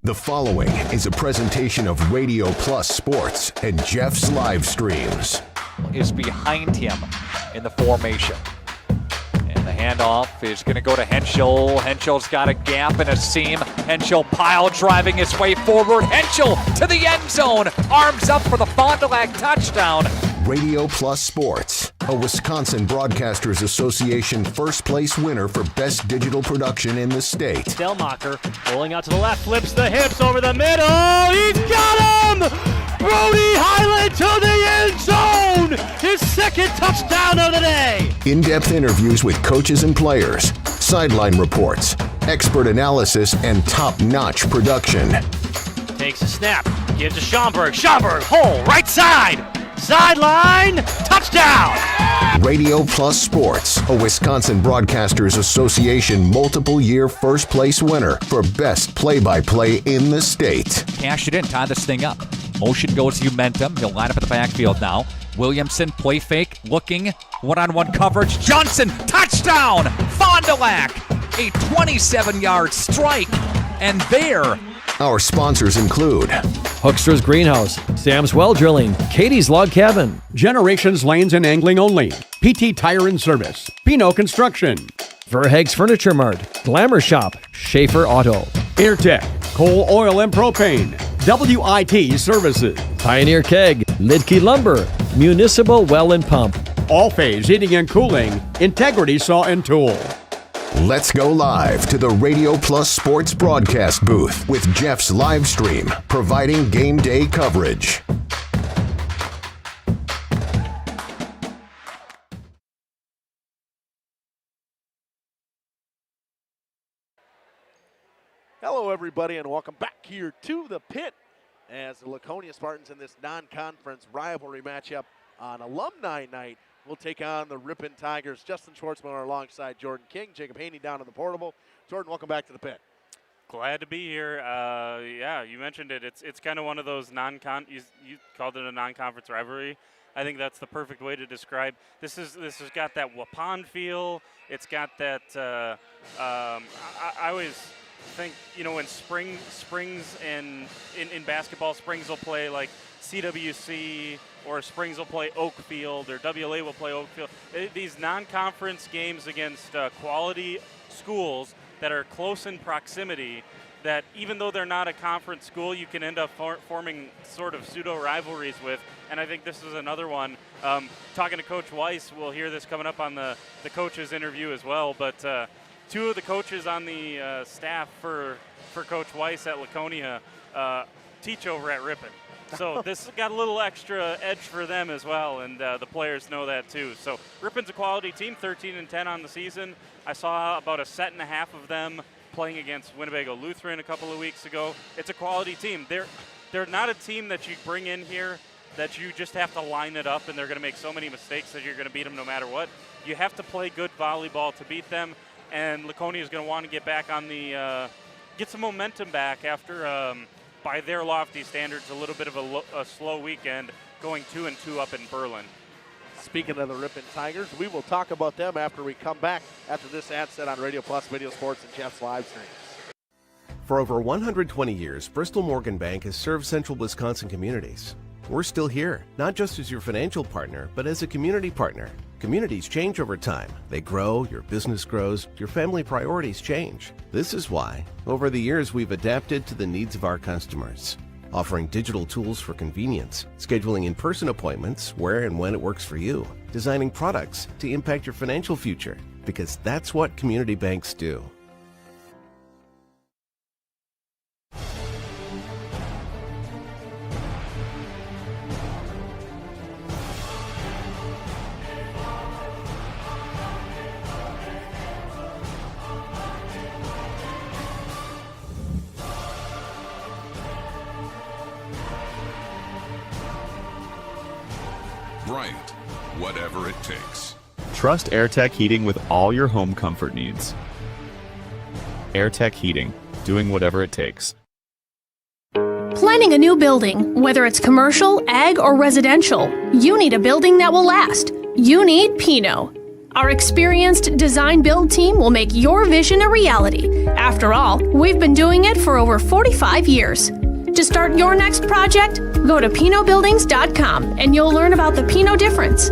The following is a presentation of Radio Plus Sports and Jeff's live streams. Is behind him in the formation. And the handoff is going to go to Henschel. Henschel's got a gap and a seam. Henschel pile driving his way forward. Henschel to the end zone. Arms up for the Fond du Lac touchdown. Radio Plus Sports, a Wisconsin Broadcasters Association first place winner for best digital production in the state. Delmacher rolling out to the left, flips the hips over the middle. He's got him! Brody Highland to the end zone! His second touchdown of the day! In-depth interviews with coaches and players, sideline reports, expert analysis, and top-notch production. Takes a snap, gives to Schomburg. Schomburg, hole, right side! Sideline, touchdown! Radio Plus Sports, a Wisconsin Broadcasters Association multiple-year first-place winner for best play-by-play in the state. Cash it in, tie this thing up. Motion goes Umentum. He'll line up at the backfield now. Williamson, play fake, looking, one-on-one coverage. Johnson, touchdown! Fond du Lac, a 27-yard strike. And there, our sponsors include Hoekstra's Greenhouse, Sam's Well Drilling, Katie's Log Cabin, Generations Lanes and Angling Only, PT Tire and Service, Pino Construction, Verheg's Furniture Mart, Glamour Shop, Schaefer Auto, Airtech, Coal, Oil and Propane, WIT Services, Pioneer Keg, Lidke Lumber, Municipal Well and Pump, All Phase Heating and Cooling, Integrity Saw and Tool. Let's go live to the Radio Plus Sports broadcast booth with Jeff's live stream, providing game day coverage. Hello, everybody, and welcome back here to the pit as the Laconia Spartans in this non-conference rivalry matchup on Alumni Night will take on the Ripon Tigers. Justin Schwartzman alongside Jordan King, Jacob Haney down in the portable. Jordan, welcome back to the pit. Glad to be here. Yeah, you mentioned it. It's kind of one of those you called it a non-conference rivalry. I think that's the perfect way to describe. This has got that Waupun feel. It's got that. I always think, when springs and in basketball, springs will play like CWC, or Springs will play Oakfield, or WLA will play Oakfield. These non-conference games against quality schools that are close in proximity, that even though they're not a conference school, you can end up forming sort of pseudo-rivalries with, and I think this is another one. Talking to Coach Weiss, we'll hear this coming up on the coach's interview as well, but two of the coaches on the staff for Coach Weiss at Laconia teach over at Ripon. So this got a little extra edge for them as well, and the players know that too. So Ripon's a quality team, 13-10 on the season. I saw about a set and a half of them playing against Winnebago Lutheran a couple of weeks ago. It's a quality team. They're not a team that you bring in here that you just have to line it up and they're going to make so many mistakes that you're going to beat them no matter what. You have to play good volleyball to beat them, and Laconia is going to want to get back on get some momentum back after by their lofty standards, a little bit of a slow weekend, going 2-2 up in Berlin. Speaking of the Ripon Tigers, we will talk about them after we come back after this ad set on Radio Plus Video Sports and Jeff's live streams. For over 120 years, Bristol Morgan Bank has served central Wisconsin communities. We're still here, not just as your financial partner, but as a community partner. Communities change over time. They grow, your business grows, your family priorities change. This is why, over the years, we've adapted to the needs of our customers, offering digital tools for convenience, scheduling in-person appointments where and when it works for you, designing products to impact your financial future, because that's what community banks do. Bryant, whatever it takes. Trust AirTech Heating with all your home comfort needs. AirTech Heating, doing whatever it takes. Planning a new building, whether it's commercial, ag, or residential, you need a building that will last. You need Pino. Our experienced design build team will make your vision a reality. After all, we've been doing it for over 45 years. To start your next project, go to PinoBuildings.com and you'll learn about the Pino difference.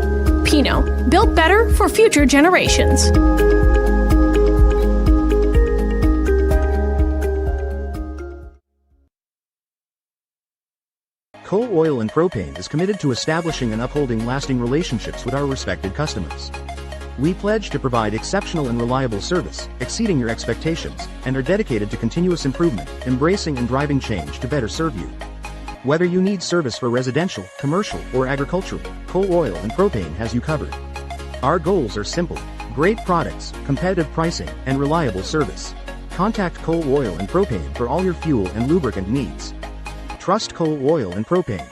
Pino, built better for future generations. Coal Oil and Propane is committed to establishing and upholding lasting relationships with our respected customers. We pledge to provide exceptional and reliable service, exceeding your expectations, and are dedicated to continuous improvement, embracing and driving change to better serve you. Whether you need service for residential, commercial, or agricultural, Coal Oil and Propane has you covered. Our goals are simple: great products, competitive pricing, and reliable service. Contact Coal Oil and Propane for all your fuel and lubricant needs. Trust Coal Oil and Propane.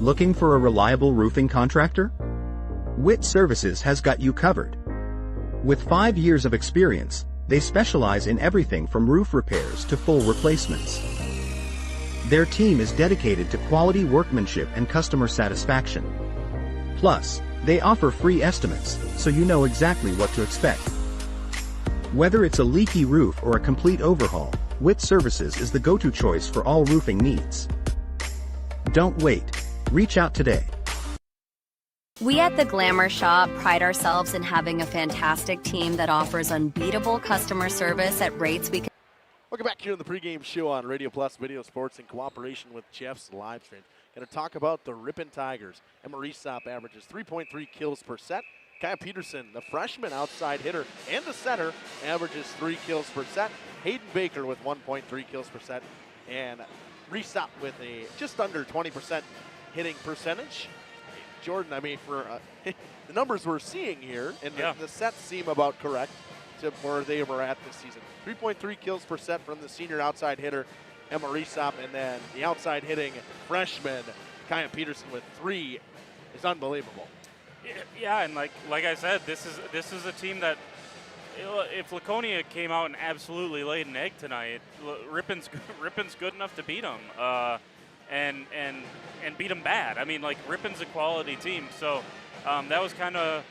Looking for a reliable roofing contractor? Witt Services has got you covered. With 5 years of experience, they specialize in everything from roof repairs to full replacements. Their team is dedicated to quality workmanship and customer satisfaction. Plus, they offer free estimates, so you know exactly what to expect. Whether it's a leaky roof or a complete overhaul, Witt Services is the go-to choice for all roofing needs. Don't wait. Reach out today. We at the Glamour Shop pride ourselves in having a fantastic team that offers unbeatable customer service at rates we can. Welcome back here on the pregame show on Radio Plus Video Sports in cooperation with Jeff's Live Stream. Going to talk about the Ripon Tigers. Emma Reesop averages 3.3 kills per set. Kaya Peterson, the freshman outside hitter and the setter, averages 3 kills per set. Hayden Baker with 1.3 kills per set. And Reesop with a just under 20% hitting percentage. Jordan, I mean, for the numbers we're seeing here, and the sets seem about correct to where they were at this season. 3.3 kills per set from the senior outside hitter, Emma Reesop, and then the outside hitting freshman, Kaya Peterson, with 3 is unbelievable. Yeah, and like I said, this is a team that, if Laconia came out and absolutely laid an egg tonight, Ripon's good enough to beat them. And beat them bad. I mean, like, Ripon's a quality team, so that was kind of,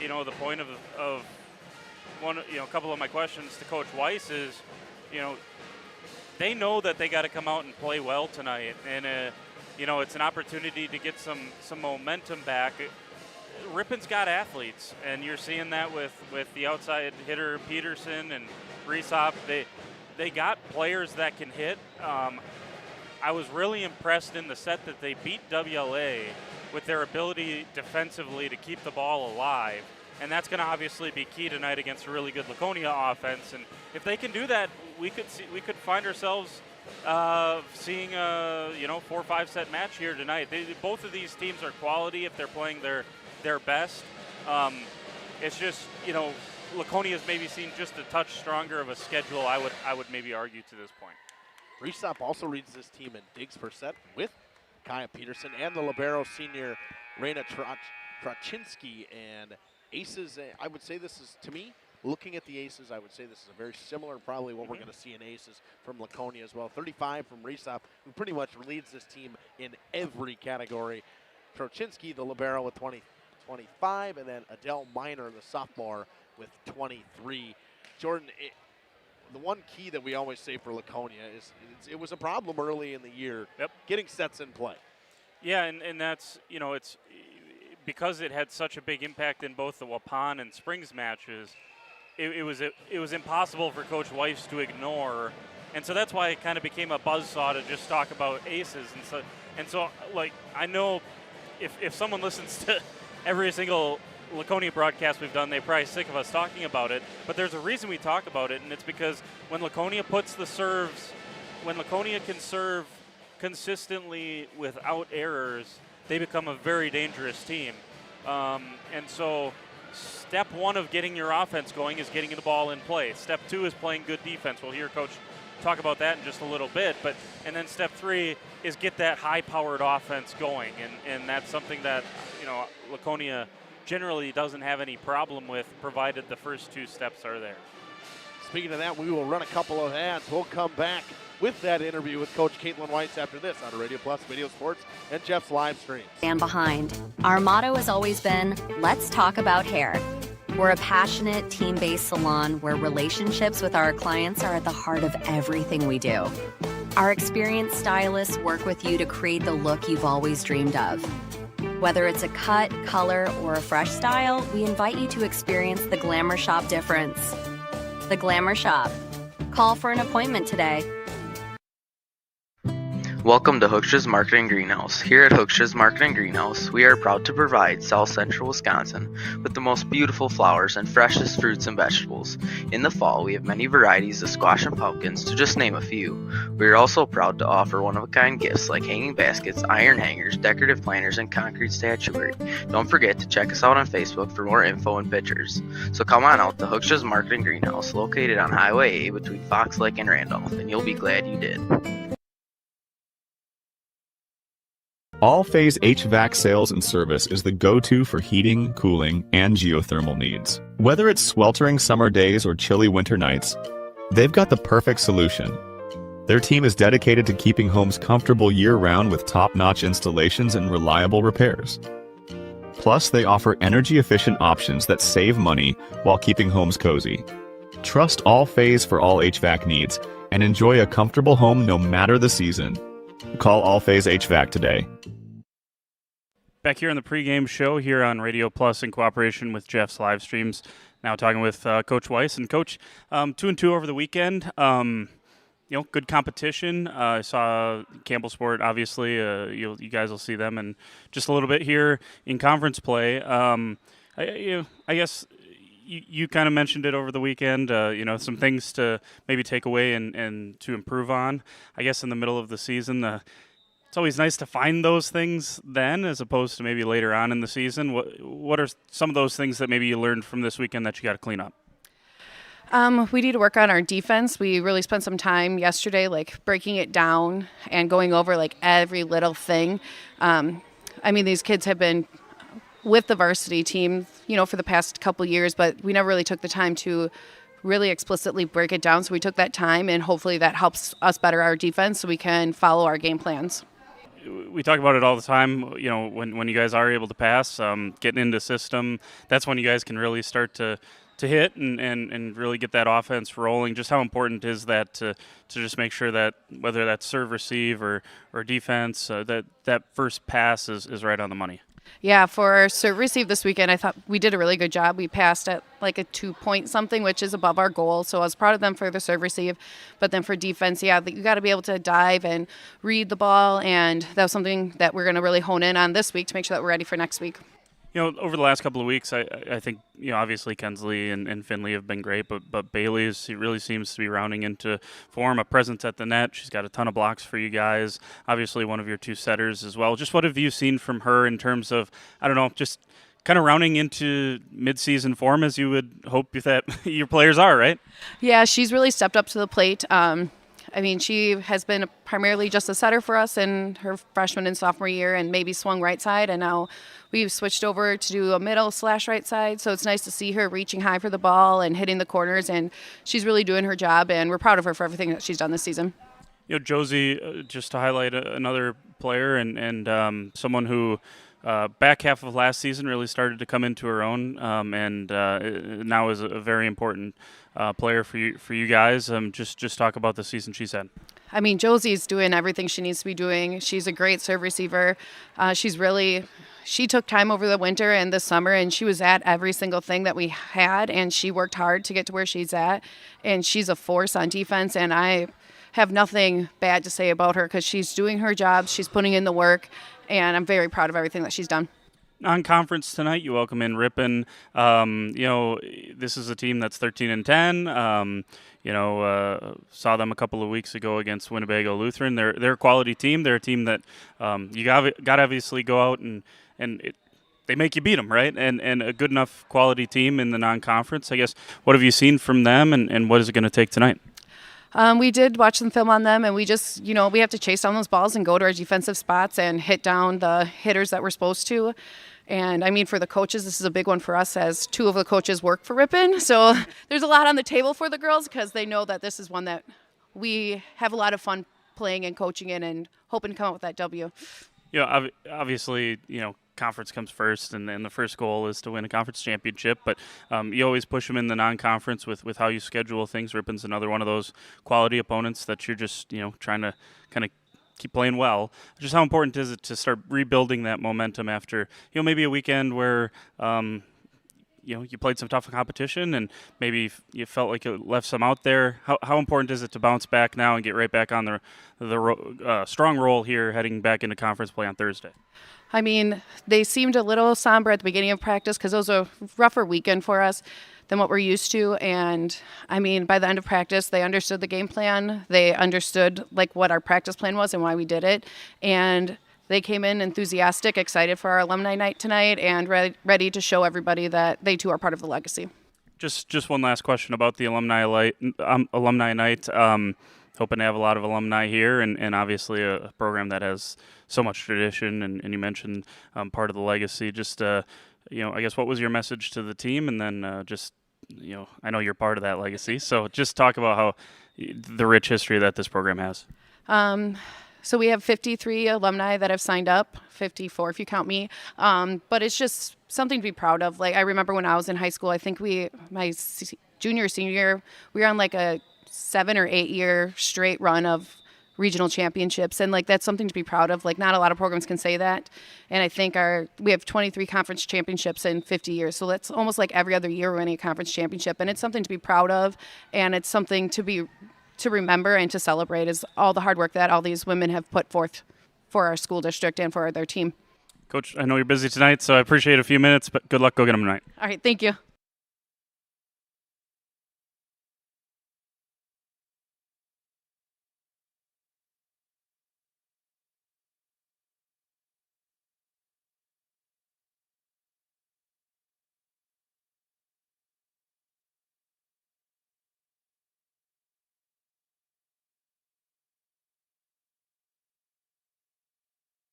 the point of one, a couple of my questions to Coach Weiss is, they know that they got to come out and play well tonight, and it's an opportunity to get some momentum back. Ripon's got athletes, and you're seeing that with the outside hitter Peterson and Reesop. They got players that can hit. I was really impressed in the set that they beat WLA with their ability defensively to keep the ball alive. And that's going to obviously be key tonight against a really good Laconia offense. And if they can do that, we could find ourselves seeing a 4 or 5 set match here tonight. Both of these teams are quality if they're playing their best. It's just, Laconia's maybe seen just a touch stronger of a schedule, I would maybe argue to this point. Reesop also leads this team in digs per set with Kaya Peterson and the libero senior Raina Traczynski. And aces, I would say this is, to me, looking at the aces, I would say this is a very similar, probably what we're going to see in aces from Laconia as well. 35 from Reesop, who pretty much leads this team in every category. Traczynski, the libero, with 25, and then Adele Miner, the sophomore, with 23. Jordan, the one key that we always say for Laconia is it was a problem early in the year, getting sets in play. Yeah, and that's, it's because it had such a big impact in both the Waupun and Springs matches, it was impossible for Coach Weiss to ignore. And so that's why it kind of became a buzzsaw to just talk about aces. And so like, I know if someone listens to every single Laconia broadcast we've done, they're probably sick of us talking about it, but there's a reason we talk about it, and it's because when Laconia puts the serves, when Laconia can serve consistently without errors, they become a very dangerous team. And so step one of getting your offense going is getting the ball in play. Step 2 is playing good defense. We'll hear Coach talk about that in just a little bit, and then step 3 is get that high-powered offense going, and that's something that, Laconia generally doesn't have any problem with, provided the first 2 steps are there. speaking of that, we will run a couple of ads. We'll come back with that interview with Coach Caitlin Weiss after this on Radio Plus Video Sports and Jeff's live streams. Stand behind. Our motto has always been, let's talk about hair. We're a passionate, team-based salon where relationships with our clients are at the heart of everything we do. Our experienced stylists work with you to create the look you've always dreamed of. Whether it's a cut, color, or a fresh style, we invite you to experience the Glamour Shop difference. The Glamour Shop. Call for an appointment today. Welcome to Hookstra's Marketing Greenhouse. Here at Hookstra's Marketing Greenhouse, we are proud to provide South Central Wisconsin with the most beautiful flowers and freshest fruits and vegetables. In the fall, we have many varieties of squash and pumpkins, to just name a few. We are also proud to offer one-of-a-kind gifts like hanging baskets, iron hangers, decorative planters, and concrete statuary. Don't forget to check us out on Facebook for more info and pictures. So come on out to Hookstra's Marketing Greenhouse, located on Highway A between Fox Lake and Randolph, and you'll be glad you did. All-Phase HVAC sales and service is the go-to for heating, cooling, and geothermal needs. Whether it's sweltering summer days or chilly winter nights, they've got the perfect solution. Their team is dedicated to keeping homes comfortable year-round with top-notch installations and reliable repairs. Plus, they offer energy-efficient options that save money while keeping homes cozy. Trust All-Phase for all HVAC needs and enjoy a comfortable home no matter the season. Call All-Phase HVAC today. Back here on the pregame show here on Radio Plus in cooperation with Jeff's live streams. Now talking with Coach Weiss. And Coach, 2-2 over the weekend. Good competition. I saw Campbellsport, obviously. You guys will see them in just a little bit here in conference play. I guess you kind of mentioned it over the weekend, some things to maybe take away and to improve on. I guess in the middle of the season, it's always nice to find those things then as opposed to maybe later on in the season. What are some of those things that maybe you learned from this weekend that you got to clean up? We need to work on our defense. We really spent some time yesterday, breaking it down and going over, every little thing. These kids have been with the varsity team, for the past couple years, but we never really took the time to really explicitly break it down. So we took that time, and hopefully that helps us better our defense so we can follow our game plans. We talk about it all the time, when you guys are able to pass, getting into system, that's when you guys can really start to hit and really get that offense rolling. Just how important is that to just make sure that whether that's serve, receive, or defense, that first pass is right on the money? Yeah, for serve receive this weekend, I thought we did a really good job. We passed at a 2-point something, which is above our goal. So I was proud of them for the serve receive. But then for defense, you got to be able to dive and read the ball. And that was something that we're going to really hone in on this week to make sure that we're ready for next week. Over the last couple of weeks, I think, obviously Kensley and Finley have been great, but Bailey really seems to be rounding into form, a presence at the net. She's got a ton of blocks for you guys, obviously one of your two setters as well. Just what have you seen from her in terms of, just kind of rounding into midseason form as you would hope that your players are, right? Yeah, she's really stepped up to the plate. She has been primarily just a setter for us in her freshman and sophomore year and maybe swung right side. And now we've switched over to do a middle/right side. So it's nice to see her reaching high for the ball and hitting the corners. And she's really doing her job. And we're proud of her for everything that she's done this season. Josie, just to highlight another player and someone who back half of last season really started to come into her own and now is a very important player for you guys. Just talk about the season she's had. Josie's doing everything she needs to be doing. She's a great serve receiver. She took time over the winter and the summer, and she was at every single thing that we had, and she worked hard to get to where she's at, and she's a force on defense, and I have nothing bad to say about her because she's doing her job, she's putting in the work, and I'm very proud of everything that she's done. Non-conference tonight, you welcome in Ripon. This is a team that's 13-10. Saw them a couple of weeks ago against Winnebago Lutheran. They're a quality team. They're a team that you got to obviously go out and they make you beat them, right? And a good enough quality team in the non-conference. I guess, what have you seen from them, and what is it going to take tonight? We did watch some film on them, and we just, we have to chase down those balls and go to our defensive spots and hit down the hitters that we're supposed to. And I mean, for the coaches, this is a big one for us, as 2 of the coaches work for Ripon. So there's a lot on the table for the girls, because they know that this is one that we have a lot of fun playing and coaching in, and hoping to come out with that W. Obviously, conference comes first, and the first goal is to win a conference championship. But you always push them in the non-conference with how you schedule things. Ripon's another one of those quality opponents that you're just trying to kind of keep playing well. Just how important is it to start rebuilding that momentum after maybe a weekend where you played some tough competition and maybe you felt like you left some out there? How important is it to bounce back now and get right back on the strong roll here heading back into conference play on Thursday? I mean, they seemed a little somber at the beginning of practice, because it was a rougher weekend for us than what we're used to. And I mean, by the end of practice, they understood the game plan. They understood what our practice plan was and why we did it. And they came in enthusiastic, excited for our alumni night tonight, and ready to show everybody that they too are part of the legacy. Just one last question about the alumni night. Hoping to have a lot of alumni here, and obviously a program that has so much tradition, and you mentioned part of the legacy. Just I guess, what was your message to the team? And then I know you're part of that legacy, so just talk about how the rich history that this program has. So we have 53 alumni that have signed up, 54 if you count me. But it's just something to be proud of. I remember when I was in high school, I think my junior, senior year, we were on a 7 or 8 year straight run of regional championships, and that's something to be proud of. Not a lot of programs can say that. And I think we have 23 conference championships in 50 years, so that's almost every other year we're winning a conference championship, and it's something to be proud of, and it's something to remember and to celebrate, is all the hard work that all these women have put forth for our school district and for their team. Coach, I know you're busy tonight, so I appreciate a few minutes, but good luck. Go get them tonight. All right, thank you.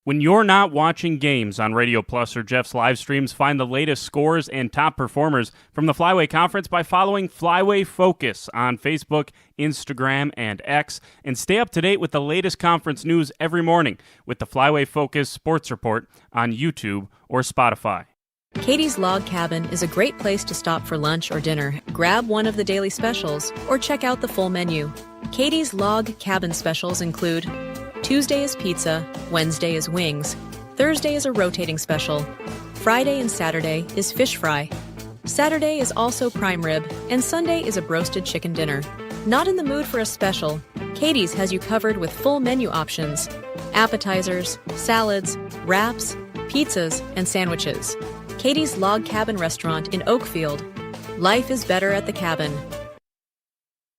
When you're not watching games on Radio Plus or Jeff's live streams, find the latest scores and top performers from the Flyway Conference by following Flyway Focus on Facebook, Instagram, and X, and stay up to date with the latest conference news every morning with the Flyway Focus Sports Report on YouTube or Spotify. Katie's Log Cabin is a great place to stop for lunch or dinner, grab one of the daily specials, or check out the full menu. Katie's Log Cabin specials include Tuesday is pizza, Wednesday is wings, Thursday is a rotating special, Friday and Saturday is fish fry, Saturday is also prime rib, and Sunday is a broasted chicken dinner. Not in the mood for a special? Katie's has you covered with full menu options, appetizers, salads, wraps, pizzas, and sandwiches. Katie's Log Cabin Restaurant in Oakfield. Life is better at the cabin.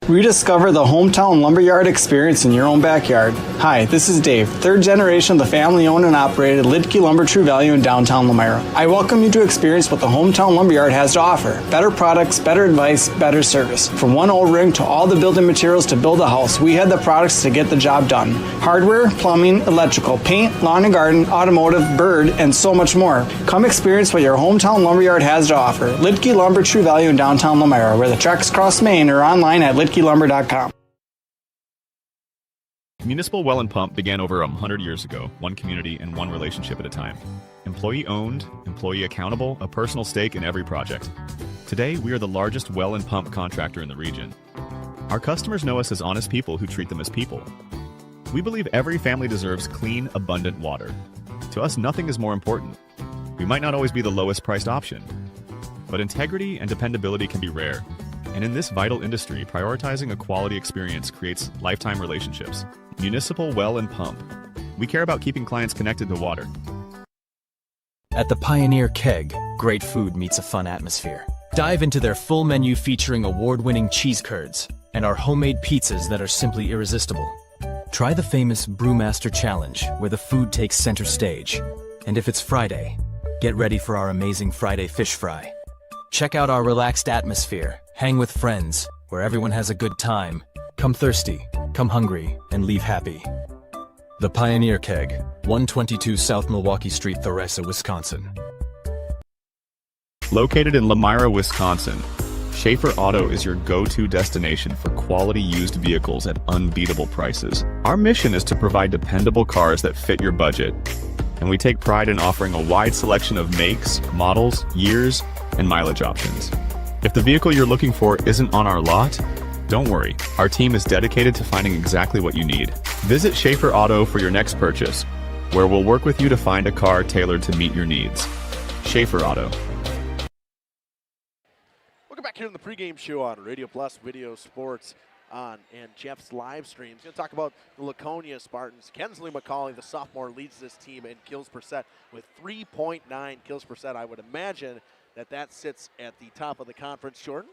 Rediscover the hometown lumberyard experience in your own backyard. Hi, this is Dave, third generation of the family-owned and operated Lidke Lumber True Value in downtown Lamira. I welcome you to experience what the hometown lumberyard has to offer. Better products, better advice, better service. From one O-ring to all the building materials to build a house, we had the products to get the job done. Hardware, plumbing, electrical, paint, lawn and garden, automotive, bird, and so much more. Come experience what your hometown lumberyard has to offer. Lidke Lumber True Value in downtown Lamira, where the tracks cross Main, or online at lidkelumber.com. Municipal Well and Pump began over 100 years ago, one community and one relationship at a time. Employee owned, employee accountable, a personal stake in every project. Today, we are the largest well and pump contractor in the region. Our customers know us as honest people who treat them as people. We believe every family deserves clean, abundant water. To us, nothing is more important. We might not always be the lowest priced option, but integrity and dependability can be rare. And in this vital industry, prioritizing a quality experience creates lifetime relationships. Municipal Well and Pump. We care about keeping clients connected to water. At the Pioneer Keg, great food meets a fun atmosphere. Dive into their full menu featuring award-winning cheese curds and our homemade pizzas that are simply irresistible. Try the famous Brewmaster Challenge, where the food takes center stage. And if it's Friday, get ready for our amazing Friday fish fry. Check out our relaxed atmosphere. Hang with friends, where everyone has a good time. Come thirsty, come hungry, and leave happy. The Pioneer Keg, 122 South Milwaukee Street, Theresa, Wisconsin. Located in Lamira, Wisconsin, Schaefer Auto is your go-to destination for quality used vehicles at unbeatable prices. Our mission is to provide dependable cars that fit your budget, and we take pride in offering a wide selection of makes, models, years, and mileage options. If the vehicle you're looking for isn't on our lot, don't worry. Our team is dedicated to finding exactly what you need. Visit Schaefer Auto for your next purchase, where we'll work with you to find a car tailored to meet your needs. Schaefer Auto. Welcome back here in the pregame show on Radio Plus Video Sports and Jeff's live streams. Going to talk about the Laconia Spartans. Kensley McCauley, the sophomore, leads this team in kills per set with 3.9 kills per set. I would imagine that sits at the top of the conference. Jordan?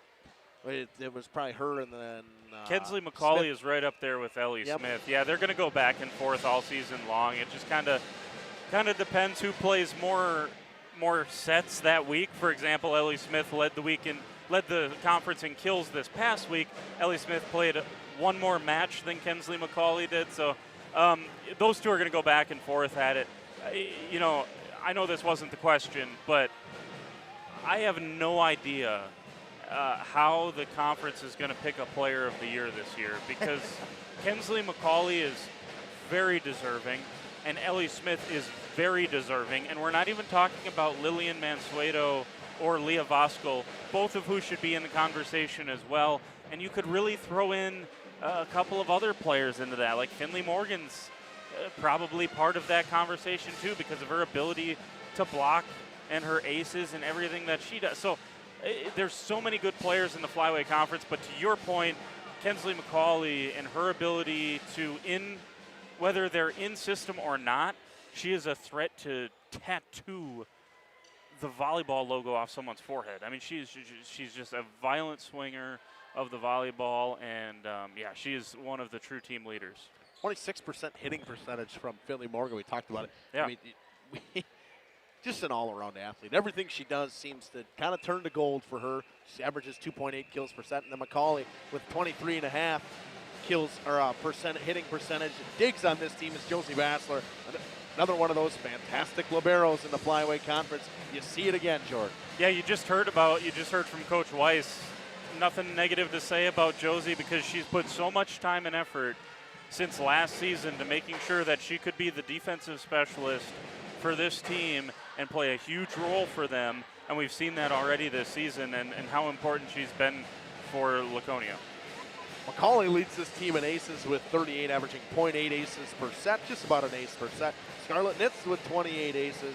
It was probably her and then Kensley McCauley Smith is right up there with Ellie Smith. Yeah, they're going to go back and forth all season long. It just kind of depends who plays more sets that week. For example, Ellie Smith led the conference in kills this past week. Ellie Smith played one more match than Kensley McCauley did, so those two are going to go back and forth at it. I know this wasn't the question, but I have no idea how the conference is going to pick a player of the year this year, because Kensley McCauley is very deserving and Ellie Smith is very deserving, and we're not even talking about Lillian Mansueto or Leah Voskuhl, both of who should be in the conversation as well. And you could really throw in a couple of other players into that, like Finley Morgan's probably part of that conversation too, because of her ability to block and her aces and everything that she does. So there's so many good players in the Flyweight Conference, but to your point, Kensley McCauley and her ability to, whether they're in system or not, she is a threat to tattoo the volleyball logo off someone's forehead. I mean, she's just a violent swinger of the volleyball, and she is one of the true team leaders. 26% hitting percentage from Finley Morgan. We talked about it. Yeah. I mean, just an all-around athlete. Everything she does seems to kind of turn to gold for her. She averages 2.8 kills per set. And then McCauley with 23.5 kills or hitting percentage. Digs on this team is Josie Bassler. Another one of those fantastic liberos in the Flyweight Conference. You see it again, Jordan. Yeah, you just heard from Coach Weiss. Nothing negative to say about Josie, because she's put so much time and effort since last season to making sure that she could be the defensive specialist for this team and play a huge role for them. And we've seen that already this season, and how important she's been for Laconia. McCauley leads this team in aces with 38, averaging 0.8 aces per set, just about an ace per set. Scarlett Nitz with 28 aces,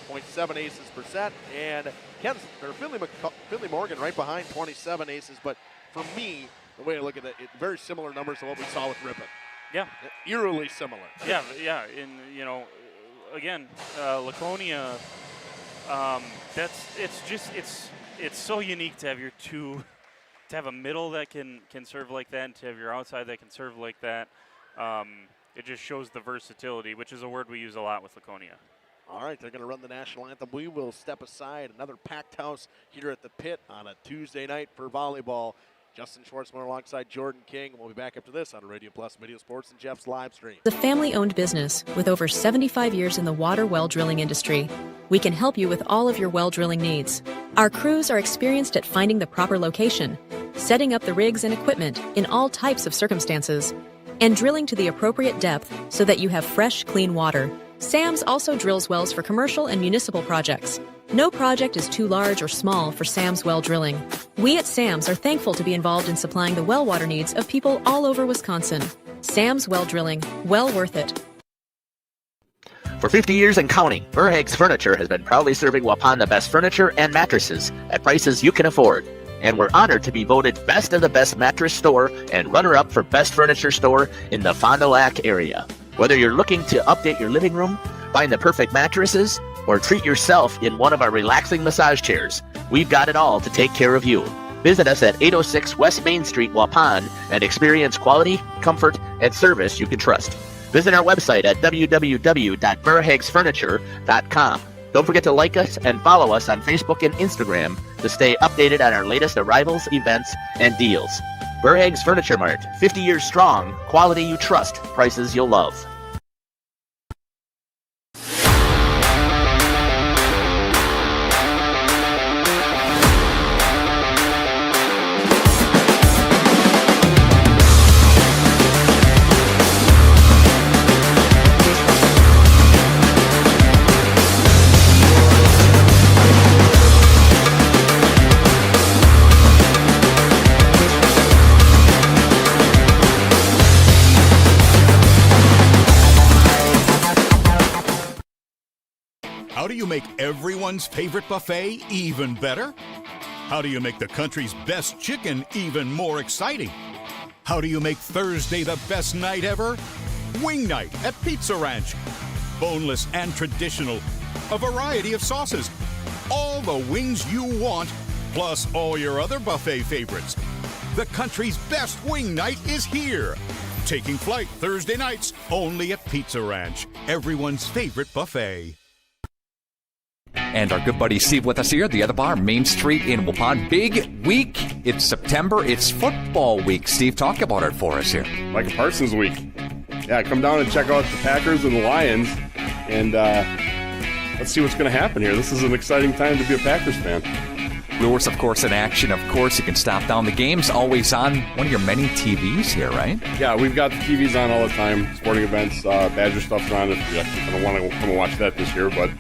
0.7 aces per set. And Finley Morgan right behind, 27 aces. But for me, the way I look at it, very similar numbers to what we saw with Ripon. Yeah. Eerily similar. Yeah. Again, Laconia, it's so unique to have to have a middle that can serve like that, and to have your outside that can serve like that. It just shows the versatility, which is a word we use a lot with Laconia. All right, they're going to run the national anthem. We will step aside. Another packed house here at the pit on a Tuesday night for volleyball. Justin Schwartzman alongside Jordan King. We'll be back after this on Radio Plus Video Sports and Jeff's live stream. The family-owned business with over 75 years in the water well drilling industry. We can help you with all of your well drilling needs. Our crews are experienced at finding the proper location, setting up the rigs and equipment in all types of circumstances, and drilling to the appropriate depth so that you have fresh, clean water. SAMS also drills wells for commercial and municipal projects. No project is too large or small for SAMS well drilling. We at SAMS are thankful to be involved in supplying the well water needs of people all over Wisconsin. SAMS well drilling, well worth it. For 50 years and counting, Verhaeg's Furniture has been proudly serving Waupun the best furniture and mattresses at prices you can afford. And we're honored to be voted Best of the Best Mattress Store and runner-up for Best Furniture Store in the Fond du Lac area. Whether you're looking to update your living room, find the perfect mattresses, or treat yourself in one of our relaxing massage chairs, we've got it all to take care of you. Visit us at 806 West Main Street, Waupun, and experience quality, comfort, and service you can trust. Visit our website at www.verhaegsfurniture.com. Don't forget to like us and follow us on Facebook and Instagram to stay updated on our latest arrivals, events, and deals. Verhaeg's Furniture Mart, 50 years strong, quality you trust, prices you'll love. you make everyone's favorite buffet even better? How do you make the country's best chicken even more exciting? How do you make Thursday the best night ever? Wing night at Pizza Ranch. Boneless and traditional. A variety of sauces. All the wings you want, plus all your other buffet favorites. The country's best wing night is here. Taking flight Thursday nights only at Pizza Ranch, everyone's favorite buffet. And our good buddy Steve with us here at the other bar, Main Street in Waupun. Big week. It's September. It's football week. Steve, talk about it for us here. Micah Parsons week. Yeah, come down and check out the Packers and the Lions, and let's see what's going to happen here. This is an exciting time to be a Packers fan. Brewers, of course, in action. Of course, you can stop down. The game's always on one of your many TVs here, right? Yeah, we've got the TVs on all the time. Sporting events, Badger stuff's on if you don't want to come and watch that this year. But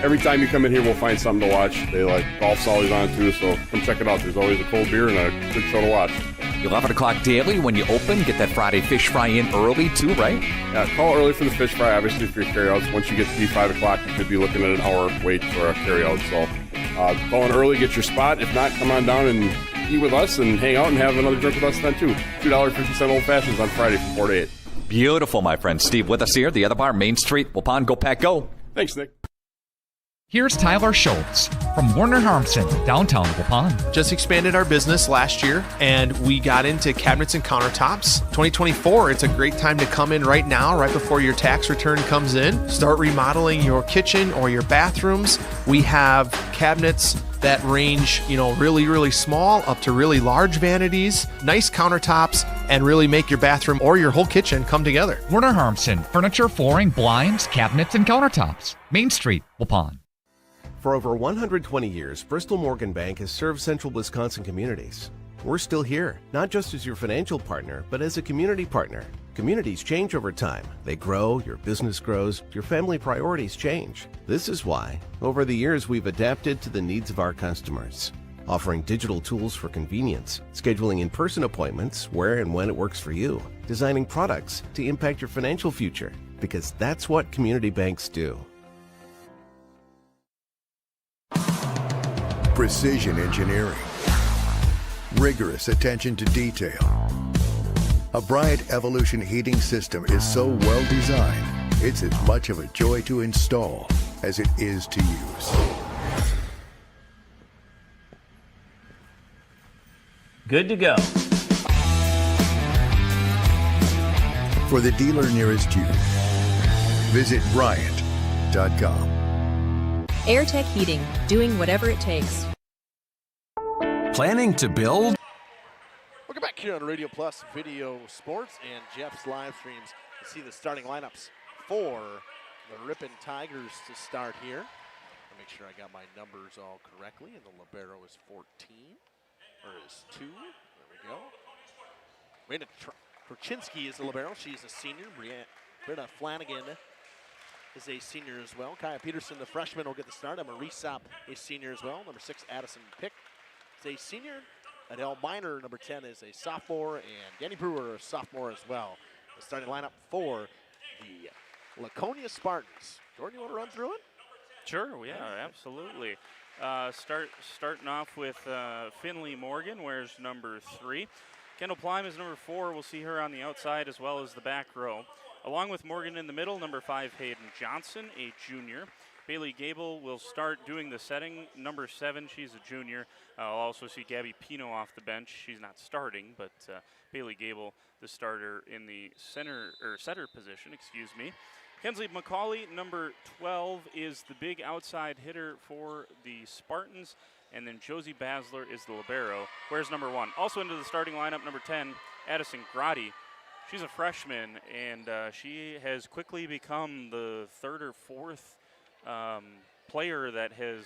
every time you come in here, we'll find something to watch. Golf's always on, too, so come check it out. There's always a cold beer and a good show to watch. 11 o'clock daily when you open. Get that Friday fish fry in early, too, right? Yeah, call early for the fish fry, obviously, for your carryouts. Once you get to be 5 o'clock, you could be looking at an hour wait for a carryout. So call in early, get your spot. If not, come on down and eat with us and hang out and have another drink with us then, too. $2.50 Old Fashions on Friday from 4 to 8. Beautiful, my friend. Steve with us here, the other bar, Main Street, Waupun. Go Pack, go. Thanks, Nick. Here's Tyler Schultz from Warner Harmson, downtown Waupun. Just expanded our business last year, and we got into cabinets and countertops. 2024, it's a great time to come in right now, right before your tax return comes in. Start remodeling your kitchen or your bathrooms. We have cabinets that range, really, really small up to really large vanities, nice countertops, and really make your bathroom or your whole kitchen come together. Warner Harmson, furniture, flooring, blinds, cabinets, and countertops. Main Street, Waupun. For over 120 years, Bristol Morgan Bank has served central Wisconsin communities. We're still here, not just as your financial partner, but as a community partner. Communities change over time. They grow, your business grows, your family priorities change. This is why, over the years, we've adapted to the needs of our customers, offering digital tools for convenience, scheduling in-person appointments where and when it works for you, designing products to impact your financial future, because that's what community banks do. Precision engineering, rigorous attention to detail. A Bryant Evolution heating system is so well designed, it's as much of a joy to install as it is to use. Good to go. For the dealer nearest you, visit Bryant.com. AirTech Heating, doing whatever it takes. Planning to build? Welcome back here on Radio Plus Video Sports and Jeff's live streams. You see the starting lineups for the Ripon Tigers to start here. I'll make sure I got my numbers all correctly. And the libero is 14, or is 2. There we go. Raina Korchinski is the libero. She's a senior. Brianna Flanagan is a senior as well. Kaya Peterson, the freshman, will get the start. Emma Resop, a senior as well. Number 6, Addison Pick is a senior. Adele Miner, number 10, is a sophomore. And Danny Brewer, a sophomore as well. The starting lineup for the Laconia Spartans. Jordan, you want to run through it? Sure, yeah, absolutely. Starting off with Finley Morgan, wears number 3. Kendall Plime is number 4. We'll see her on the outside as well as the back row. Along with Morgan in the middle, number 5, Hayden Johnson, a junior. Bailey Gable will start doing the setting. Number 7, she's a junior. I'll also see Gabby Pino off the bench. She's not starting, but Bailey Gable, the starter in the setter position, excuse me. Kensley McCauley, number 12, is the big outside hitter for the Spartans. And then Josie Basler is the libero. Where's number 1? Also into the starting lineup, number 10, Addison Grotti. She's a freshman, and she has quickly become the 3rd or 4th player that has,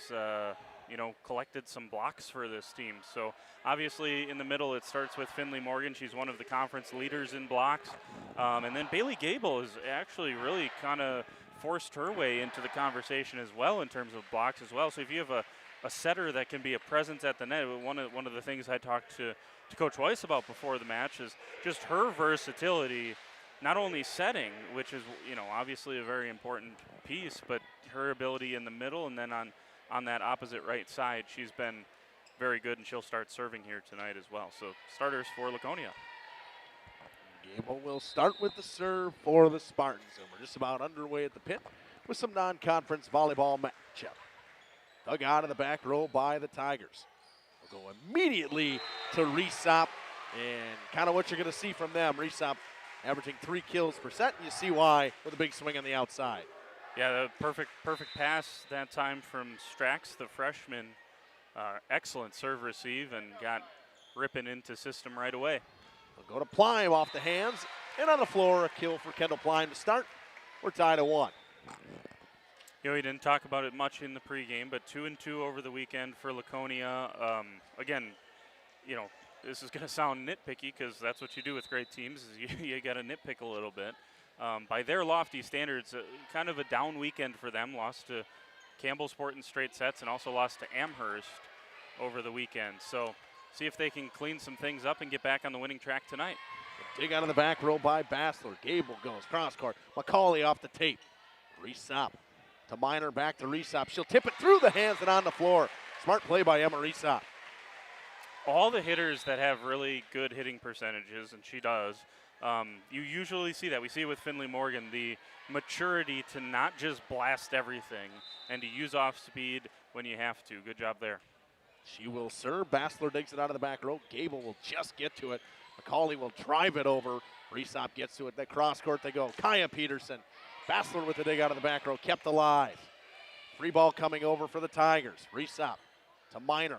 collected some blocks for this team. So obviously in the middle it starts with Finley Morgan. She's one of the conference leaders in blocks. And then Bailey Gable has actually really kind of forced her way into the conversation as well in terms of blocks as well. So if you have a setter that can be a presence at the net, one of the things I talked to Coach Weiss about before the match is just her versatility, not only setting, which is, obviously a very important piece, but her ability in the middle, and then on that opposite right side, she's been very good, and she'll start serving here tonight as well. So starters for Laconia. Gable will start with the serve for the Spartans, and we're just about underway at the pit with some non-conference volleyball matchup. Dug out of the back row by the Tigers. We'll go immediately to Resop, and kind of what you're going to see from them. Resop averaging 3 kills per set, and you see why with a big swing on the outside. Yeah, the perfect pass that time from Strax, the freshman. Excellent serve receive, and got Ripon into system right away. We'll go to Plime off the hands, and on the floor, a kill for Kendall Plime to start. We're tied at 1. You know, we didn't talk about it much in the pregame, but 2-2 over the weekend for Laconia. Again, you know, this is going to sound nitpicky because that's what you do with great teams, is you got to nitpick a little bit. By their lofty standards, kind of a down weekend for them. Lost to Campbellsport in straight sets and also lost to Amherst over the weekend. So see if they can clean some things up and get back on the winning track tonight. Dig out of the back row by Bassler. Gable goes cross court. McCauley off the tape. Resop to Minor, back to Resop. She'll tip it through the hands and on the floor. Smart play by Emma Resop. All the hitters that have really good hitting percentages, and she does, you usually see that. We see it with Finley Morgan, the maturity to not just blast everything and to use off speed when you have to. Good job there. She will serve. Bassler digs it out of the back row. Gable will just get to it. McCauley will drive it over. Resop gets to it. Then cross court they go. Kaya Peterson. Bassler with the dig out of the back row. Kept alive. Free ball coming over for the Tigers. Resop to Minor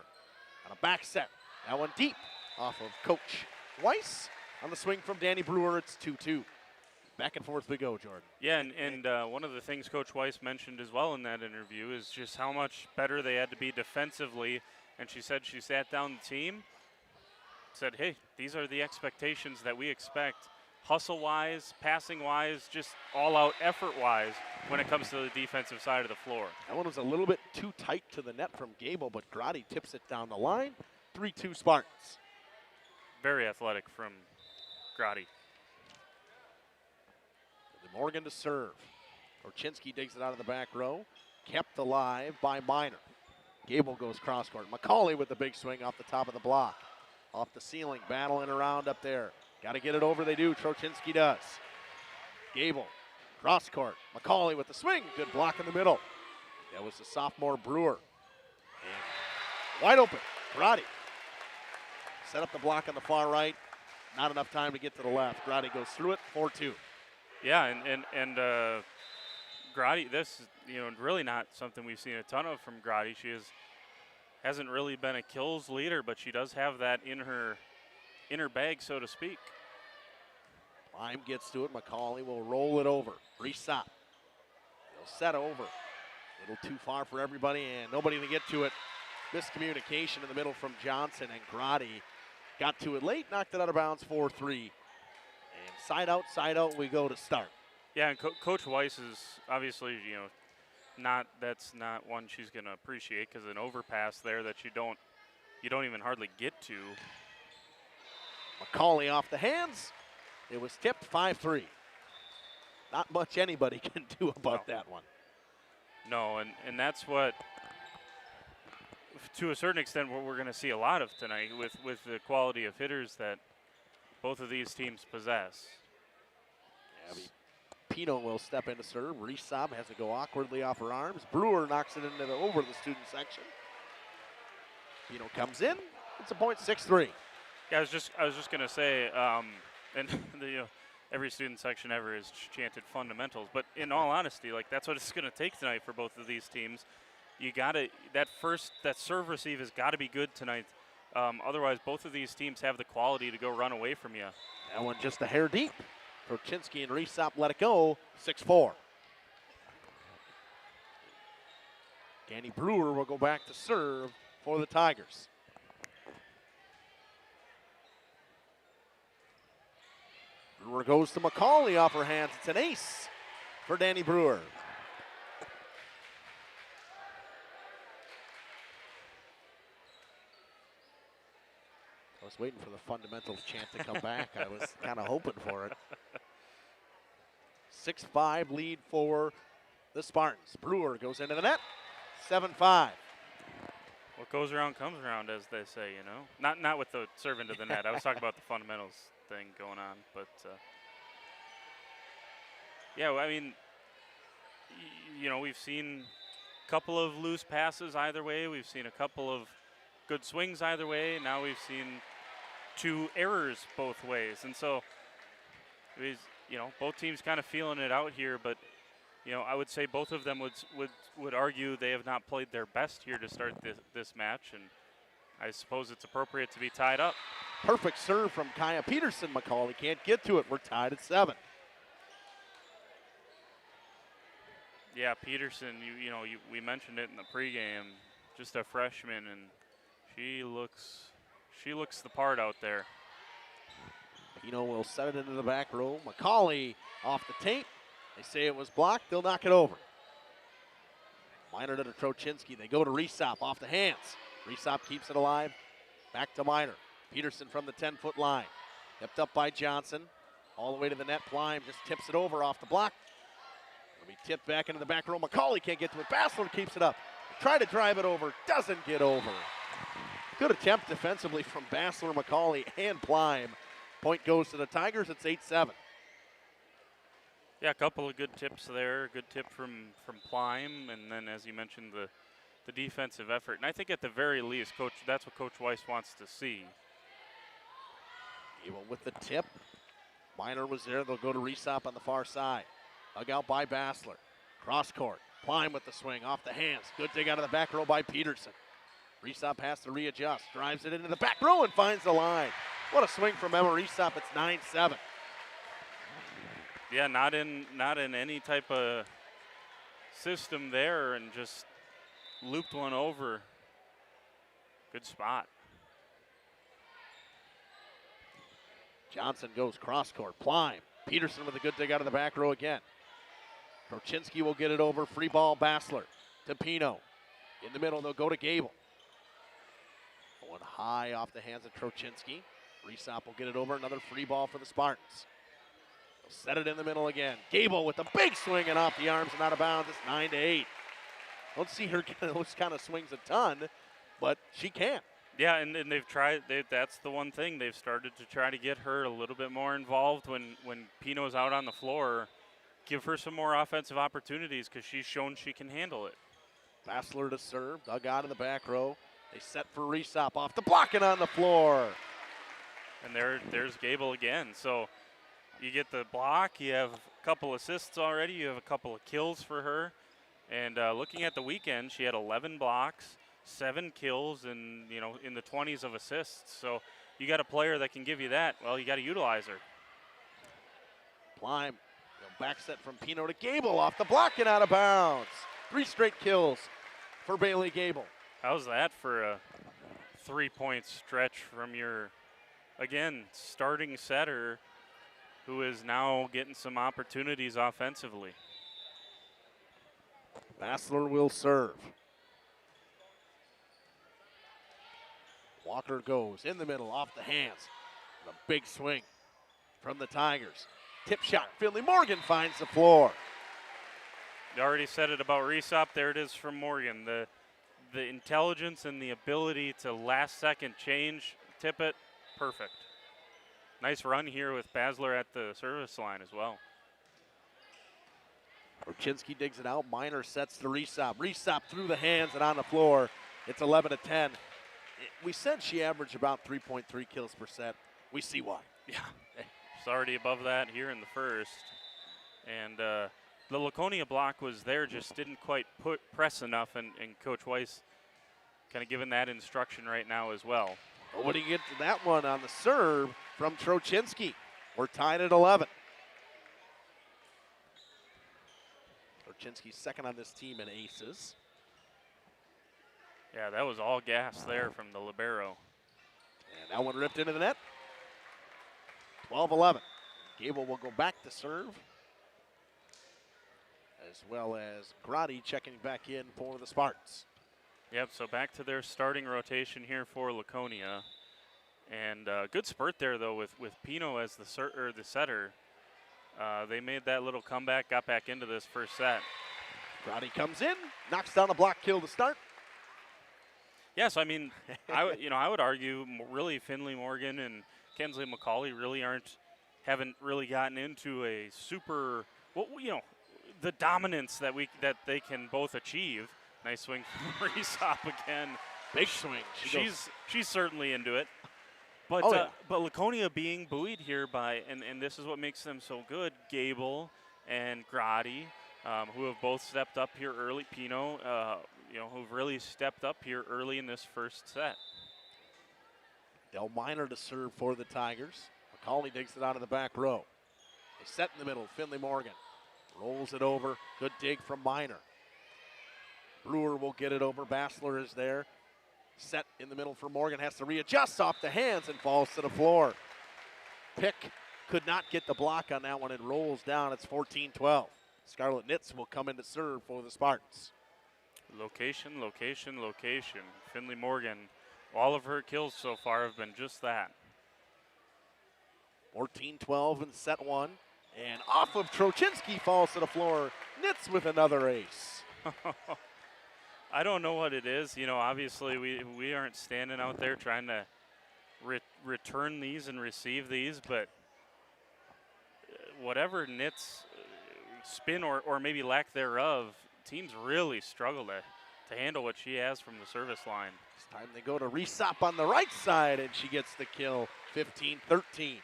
on a back set. That one deep off of Coach Weiss. On the swing from Danny Brewer, it's 2-2. Back and forth we go, Jordan. Yeah, and one of the things Coach Weiss mentioned as well in that interview is just how much better they had to be defensively. And she said she sat down the team, said, hey, these are the expectations that we expect, hustle-wise, passing-wise, just all-out effort-wise when it comes to the defensive side of the floor. That one was a little bit too tight to the net from Gable, but Grotti tips it down the line. 3-2 Spartans. Very athletic from Grotti. Morgan to serve. Orchinsky digs it out of the back row. Kept alive by Minor. Gable goes cross court. McCauley with the big swing off the top of the block. Off the ceiling, battling around up there. Got to get it over, they do. Trochinski does. Gable, cross court. McCauley with the swing. Good block in the middle. That was the sophomore Brewer. And wide open, Grotti. Set up the block on the far right. Not enough time to get to the left. Grotti goes through it, 4-2. Yeah, and Grotti, this is really not something we've seen a ton of from Grotti. She hasn't really been a kills leader, but she does have that in her bag, so to speak. Lime gets to it. McCauley will roll it over. Resop. They'll set over. A little too far for everybody, and nobody to get to it. Miscommunication in the middle from Johnson, and Grotti got to it late, knocked it out of bounds, 4-3. And side out we go to start. Yeah, and Coach Weiss is obviously, that's not one she's going to appreciate, because an overpass there that you don't even hardly get to. McCauley off the hands. It was tipped 5-3. Not much anybody can do about that one. No, and that's what, to a certain extent, what we're going to see a lot of tonight with the quality of hitters that both of these teams possess. Yeah, Pino will step in to serve. Resop has to go awkwardly off her arms. Brewer knocks it over the student section. Pino comes in. It's a point, 6-3. Yeah, I was just gonna say, and every student section ever has chanted fundamentals, but in all honesty, that's what it's gonna take tonight for both of these teams. You gotta that serve receive has got to be good tonight. Otherwise, both of these teams have the quality to go run away from you. That one just a hair deep. Trochinski and Resop let it go, 6-4. Danny Brewer will go back to serve for the Tigers. Brewer goes to McCauley off her hands. It's an ace for Danny Brewer. I was waiting for the fundamentals chant to come back. I was kind of hoping for it. 6-5 lead for the Spartans. Brewer goes into the net. 7-5. What goes around comes around, as they say, you know. Not with the serve into the net. I was talking about the fundamentals thing going on. But, yeah, I mean, you know, we've seen a couple of loose passes either way. We've seen a couple of good swings either way. Now we've seen 2 errors both ways. And so, you know, both teams kind of feeling it out here. But, you know, I would say both of them would argue they have not played their best here to start this match. And I suppose it's appropriate to be tied up. Perfect serve from Kaya Peterson. McCauley can't get to it. We're tied at 7. Yeah, Peterson, we mentioned it in the pregame, just a freshman, and she looks the part out there. Pino will set it into the back row. McCauley off the tape. They say it was blocked. They'll knock it over. Minor to Trochinski. They go to Resop off the hands. Resop keeps it alive. Back to Minor. Peterson from the 10-foot line. Tipped up by Johnson. All the way to the net. Plime just tips it over off the block. It'll be tipped back into the back row. McCauley can't get to it. Bassler keeps it up. Try to drive it over. Doesn't get over. Good attempt defensively from Bassler, McCauley, and Plime. Point goes to the Tigers. It's 8-7. Yeah, a couple of good tips there. Good tip from Plime, and then, as you mentioned, the defensive effort. And I think at the very least, that's what Coach Weiss wants to see. Gable with the tip. Minor was there. They'll go to Resop on the far side. Dug out by Bassler. Cross court. Plime with the swing off the hands. Good dig out of the back row by Peterson. Resop has to readjust. Drives it into the back row and finds the line. What a swing from Emma Resop. It's 9-7. Yeah, not in any type of system there, and just looped one over. Good spot. Johnson goes cross court. Plime. Peterson with a good dig out of the back row again. Trochinski will get it over. Free ball, Bassler to Pino. In the middle, they'll go to Gable. Going high off the hands of Trochinski. Resop will get it over. Another free ball for the Spartans. They'll set it in the middle again. Gable with a big swing and off the arms and out of bounds. It's 9-8. Don't see her get those kind of swings a ton, but she can. Yeah, and they've tried. That's the one thing. They've started to try to get her a little bit more involved when Pino's out on the floor. Give her some more offensive opportunities because she's shown she can handle it. Bassler to serve. Dug out in the back row. They set for Resop off the block and on the floor. And there's Gable again. So you get the block. You have a couple assists already. You have a couple of kills for her. And looking at the weekend, she had 11 blocks, 7 kills, and in the 20s of assists. So you got a player that can give you that. Well, you got to utilize her. Plime, back set from Pino to Gable off the block and out of bounds. 3 straight kills for Bailey Gable. How's that for a 3-point stretch from your, again, starting setter who is now getting some opportunities offensively? Bassler will serve. Walker goes in the middle, off the hands. And a big swing from the Tigers. Tip shot, Finley Morgan finds the floor. You already said it about Resop. There it is from Morgan. The intelligence and the ability to last second change, tip it, perfect. Nice run here with Bassler at the service line as well. Orchinski digs it out. Minor sets to Resop. Resop through the hands and on the floor. It's 11-10. We said she averaged about 3.3 kills per set. We see why. Yeah, she's already above that here in the first. And the Laconia block was there, just didn't quite press enough, and Coach Weiss kind of giving that instruction right now as well. Well, when you get to that one on the serve from Trochinski, we're tied at 11. Trochinski's second on this team in aces. Yeah, that was all gas there from the libero. And that one ripped into the net. 12-11. Gable will go back to serve, as well as Grotti checking back in for the Spartans. Yep, so back to their starting rotation here for Laconia. And good spurt there, though, with Pino as the setter. They made that little comeback, got back into this first set. Grotti comes in, knocks down a block kill to start. Yes, I mean, I would argue really Finley Morgan and Kensley McCauley really haven't really gotten into a super, the dominance that they can both achieve. Nice swing from Resop again. Big swing. She's certainly into it. But but Laconia being buoyed here by, and this is what makes them so good, Gable and Grotti, who have both stepped up here early. Pino, who've really stepped up here early in this first set. Del Minor to serve for the Tigers. McCauley digs it out of the back row. They set in the middle. Finley Morgan rolls it over. Good dig from Minor. Brewer will get it over. Bassler is there. Set in the middle for Morgan. Has to readjust off the hands and falls to the floor. Pick could not get the block on that one. It rolls down. It's 14-12. Scarlet Nitz will come in to serve for the Spartans. Location, location, location. Finley Morgan, all of her kills so far have been just that. 14-12 in set one. And off of Trochinski falls to the floor. Nitz with another ace. I don't know what it is. Obviously we aren't standing out there trying to return these and receive these, but whatever Nitz spin or maybe lack thereof, teams really struggle to handle what she has from the service line. This time they go to Resop on the right side, and she gets the kill, 15-13.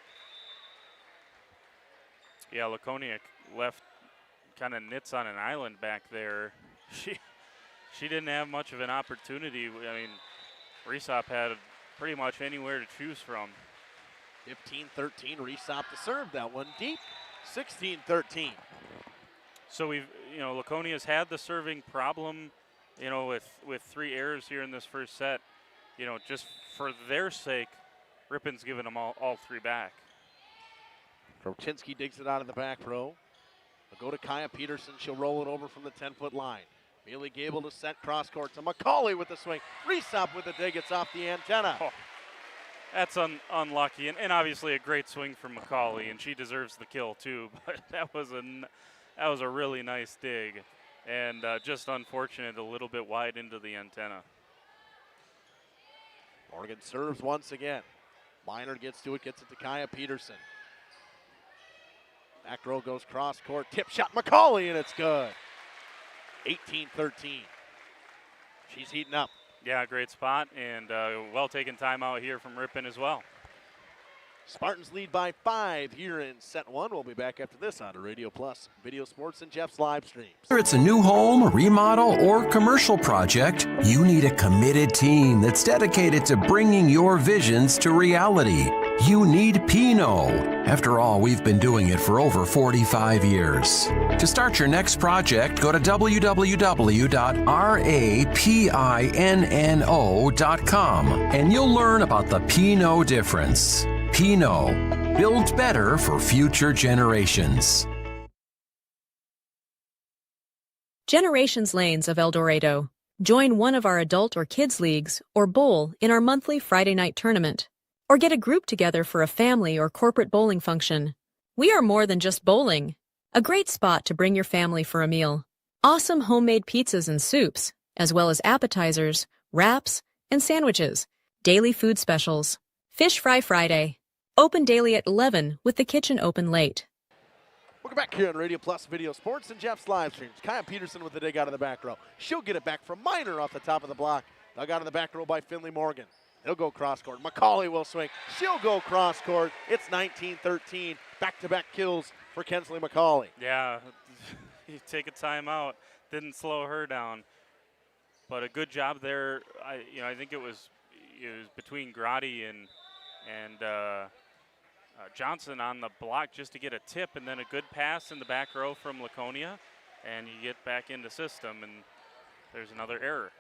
Yeah, Laconia left kind of Nitz on an island back there. She didn't have much of an opportunity. I mean, Resop had pretty much anywhere to choose from. 15-13, Resop to serve that one deep, 16-13. So Laconia's had the serving problem, with 3 errors here in this first set. Just for their sake, Ripon's given them all 3 back. Trochinski digs it out of the back row. They'll go to Kaya Peterson. She'll roll it over from the 10-foot line. Bailey Gable to set cross court to McCauley with the swing. Resop with the dig. It's off the antenna. Oh, that's unlucky, and obviously a great swing from McCauley, and she deserves the kill too. But that was a really nice dig, and just unfortunate, a little bit wide into the antenna. Morgan serves once again. Minor gets to it, gets it to Kaya Peterson. Back row goes cross court, tip shot McCauley, and it's good. 18-13. She's heating up. Yeah, great spot, and well taken timeout here from Ripon as well. Spartans lead by 5 here in set one. We'll be back after this on Radio Plus, Video Sports, and Jeff's live streams. Whether it's a new home, a remodel, or commercial project, you need a committed team that's dedicated to bringing your visions to reality. You need Pino. After all, we've been doing it for over 45 years. To start your next project, go to www.rapinno.com and you'll learn about the Pino difference. Pino, built better for future generations. Generations Lanes of El Dorado. Join one of our adult or kids leagues or bowl in our monthly Friday night tournament. Or get a group together for a family or corporate bowling function. We are more than just bowling. A great spot to bring your family for a meal. Awesome homemade pizzas and soups, as well as appetizers, wraps, and sandwiches. Daily food specials. Fish Fry Friday. Open daily at 11 with the kitchen open late. Welcome back here on Radio Plus Video Sports and Jeff's live streams. Kaya Peterson with the dig out of the back row. She'll get it back from Minor off the top of the block. Dug out of the back row by Finley Morgan. He'll go cross court. McCauley will swing. She'll go cross court. It's 19-13. Back-to-back kills for Kensley McCauley. Yeah, you take a timeout. Didn't slow her down, but a good job there. I think it was between Grotti and Johnson on the block just to get a tip, and then a good pass in the back row from Laconia, and you get back into system, and there's another error.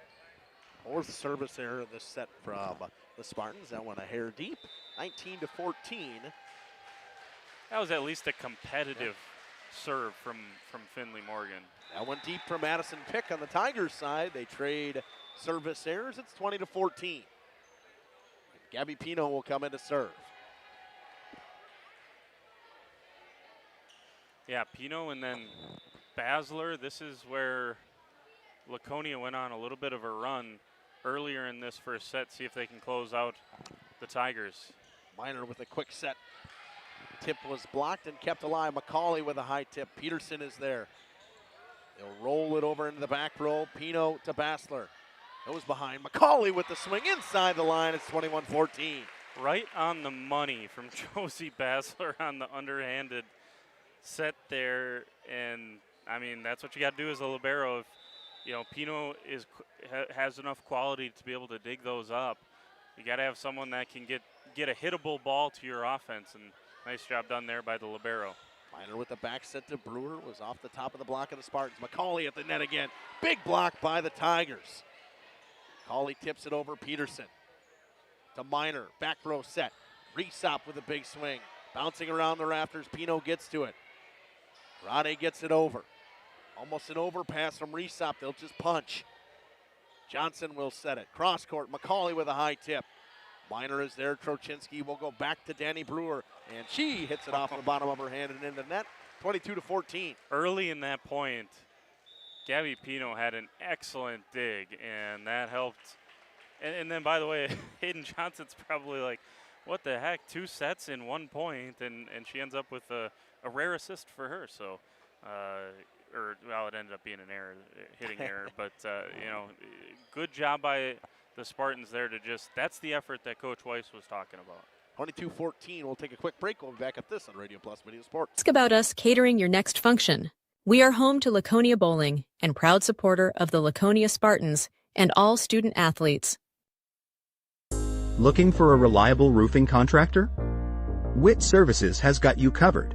4th service error of this set from the Spartans. That one a hair deep, 19-14. That was at least a competitive serve from Finley Morgan. That one deep from Madison Pick on the Tigers side. They trade service errors. It's 20-14. Gabby Pino will come in to serve. Yeah, Pino and then Basler. This is where Laconia went on a little bit of a run earlier in this first set, see if they can close out the Tigers. Miner with a quick set. Tip was blocked and kept alive. McCauley with a high tip. Peterson is there. They'll roll it over into the back row. Pino to Bassler. Goes behind. McCauley with the swing inside the line. It's 21-14. Right on the money from Josie Bassler on the underhanded set there. And, I mean, that's what you got to do as a libero. If, you know, Pino has enough quality to be able to dig those up, you got to have someone that can get a hittable ball to your offense. And nice job done there by the libero. Miner with the back set to Brewer. Was off the top of the block of the Spartans. McCauley at the net again. Big block by the Tigers. McCauley tips it over Peterson. To Miner. Back row set. Resop with a big swing. Bouncing around the rafters. Pino gets to it. Rade gets it over. Almost an overpass from Resop. They'll just punch. Johnson will set it. Cross court. McCauley with a high tip. Miner is there. Trochinski will go back to Danny Brewer. And she hits it off the bottom of her hand and into net. 22-14. Early in that point, Gabby Pino had an excellent dig, and that helped. And then, by the way, Hayden Johnson's probably like, what the heck, 2 sets in 1 point, and she ends up with a rare assist for her. So, well, it ended up being an error, hitting error. But, you know, good job by the Spartans there to just, that's the effort that Coach Weiss was talking about. 22-14. We'll take a quick break. We'll be back at this on Radio Plus Video Sports. Ask about us catering your next function. We are home to Laconia Bowling and proud supporter of the Laconia Spartans and all student athletes. Looking for a reliable roofing contractor? Witt Services has got you covered.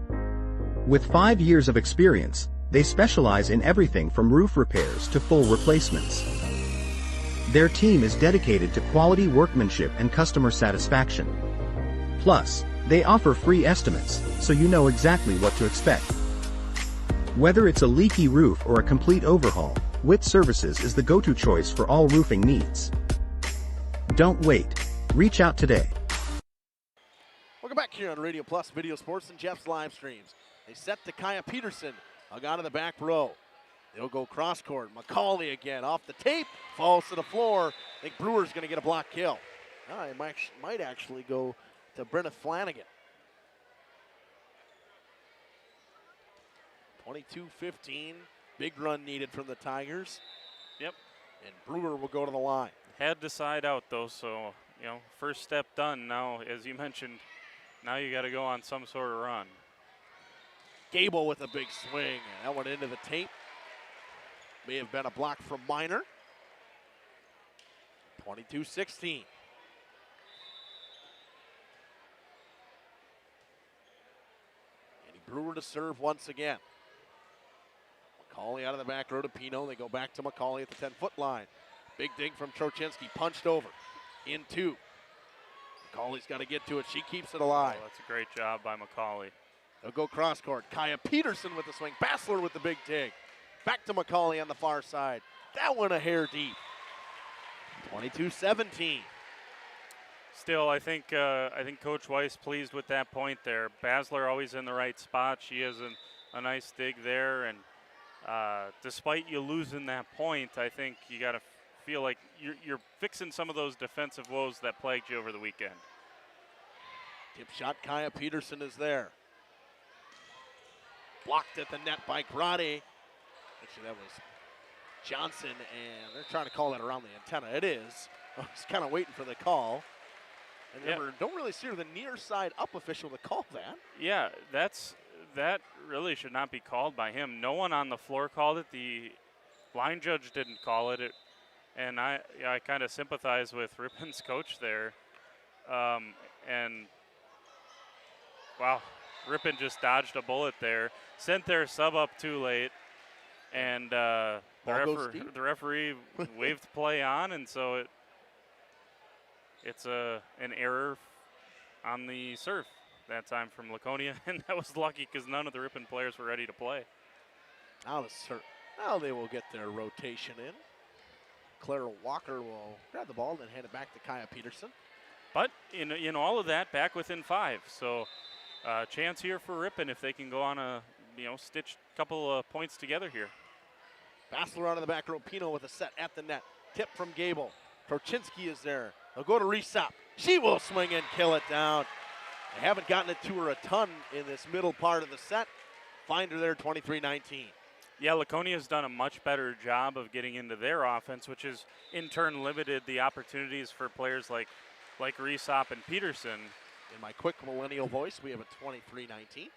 With 5 years of experience, they specialize in everything from roof repairs to full replacements. Their team is dedicated to quality workmanship and customer satisfaction. Plus, they offer free estimates, so you know exactly what to expect. Whether it's a leaky roof or a complete overhaul, Witt Services is the go-to choice for all roofing needs. Don't wait. Reach out today. Welcome back here on Radio Plus Video Sports and Jeff's live streams. They set to Kaya Peterson. Hug out of the back row. They'll go cross court. McCauley again off the tape. Falls to the floor. I think Brewer's going to get a block kill. It might actually go to Brenna Flanagan. 22-15. Big run needed from the Tigers. Yep. And Brewer will go to the line. Had to side out, though, so, you know, first step done. Now, as you mentioned, now you got to go on some sort of run. Gable with a big swing. That went into the tape. May have been a block from Miner. 22-16. Brewer to serve once again. McCauley out of the back row to Pino. They go back to McCauley at the 10-foot line. Big dig from Trochinski, punched over. In 2. McCauley's got to get to it. She keeps it alive. Oh, that's a great job by McCauley. They'll go cross court. Kaya Peterson with the swing. Bassler with the big dig. Back to McCauley on the far side. That one a hair deep. 22-17. Still, I think Coach Weiss pleased with that point there. Basler always in the right spot. She has a nice dig there, and despite you losing that point, I think you got to feel like you're fixing some of those defensive woes that plagued you over the weekend. Tip shot, Kaya Peterson is there. Blocked at the net by Grade. Actually, that was Johnson, and they're trying to call that around the antenna. It is. I was kind of waiting for the call. And don't really see the near side up official to call that. Yeah, that really should not be called by him. No one on the floor called it. The line judge didn't call it. And I kind of sympathize with Ripon's coach there. And wow, Ripon just dodged a bullet there. Sent their sub up too late, and the referee waved play on, and so it's an error on the serve that time from Laconia, and that was lucky because none of the Ripon players were ready to play. Now they will get their rotation in. Clara Walker will grab the ball and hand it back to Kaya Peterson. But in all of that, back within 5. So chance here for Ripon if they can go on a stitch couple of points together here. Bassler out of the back row. Pino with a set at the net. Tip from Gable. Trochinsky is there. They'll go to Resop. She will swing and kill it down. They haven't gotten it to her a ton in this middle part of the set. Find her there 23-19. Yeah, Laconia has done a much better job of getting into their offense, which has in turn limited the opportunities for players like Resop and Peterson. In my quick millennial voice, we have a 23-19.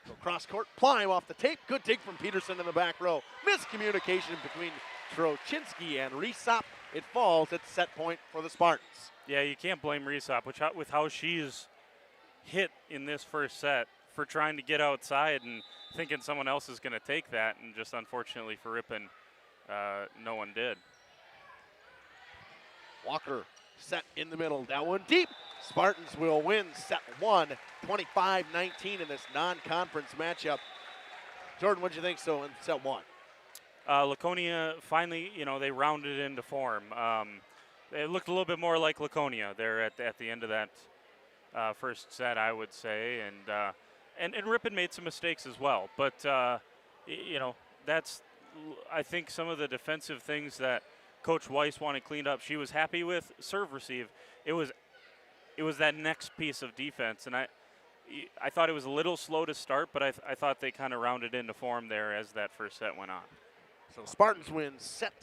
So cross court, Plime off the tape. Good dig from Peterson in the back row. Miscommunication between Trochinsky and Resop. It falls at set point for the Spartans. Yeah, you can't blame Resop with how she's hit in this first set for trying to get outside and thinking someone else is going to take that, and just unfortunately for Ripon, no one did. Walker set in the middle. That one deep. Spartans will win set one, 25-19 in this non-conference matchup. Jordan, what do you think so in set one? Laconia finally, they rounded into form. It looked a little bit more like Laconia there at the end of that first set, I would say, and Ripon made some mistakes as well. But that's, I think, some of the defensive things that Coach Weiss wanted cleaned up. She was happy with serve receive. It was that next piece of defense, and I thought it was a little slow to start, but I thought they kind of rounded into form there as that first set went on. So Spartans win set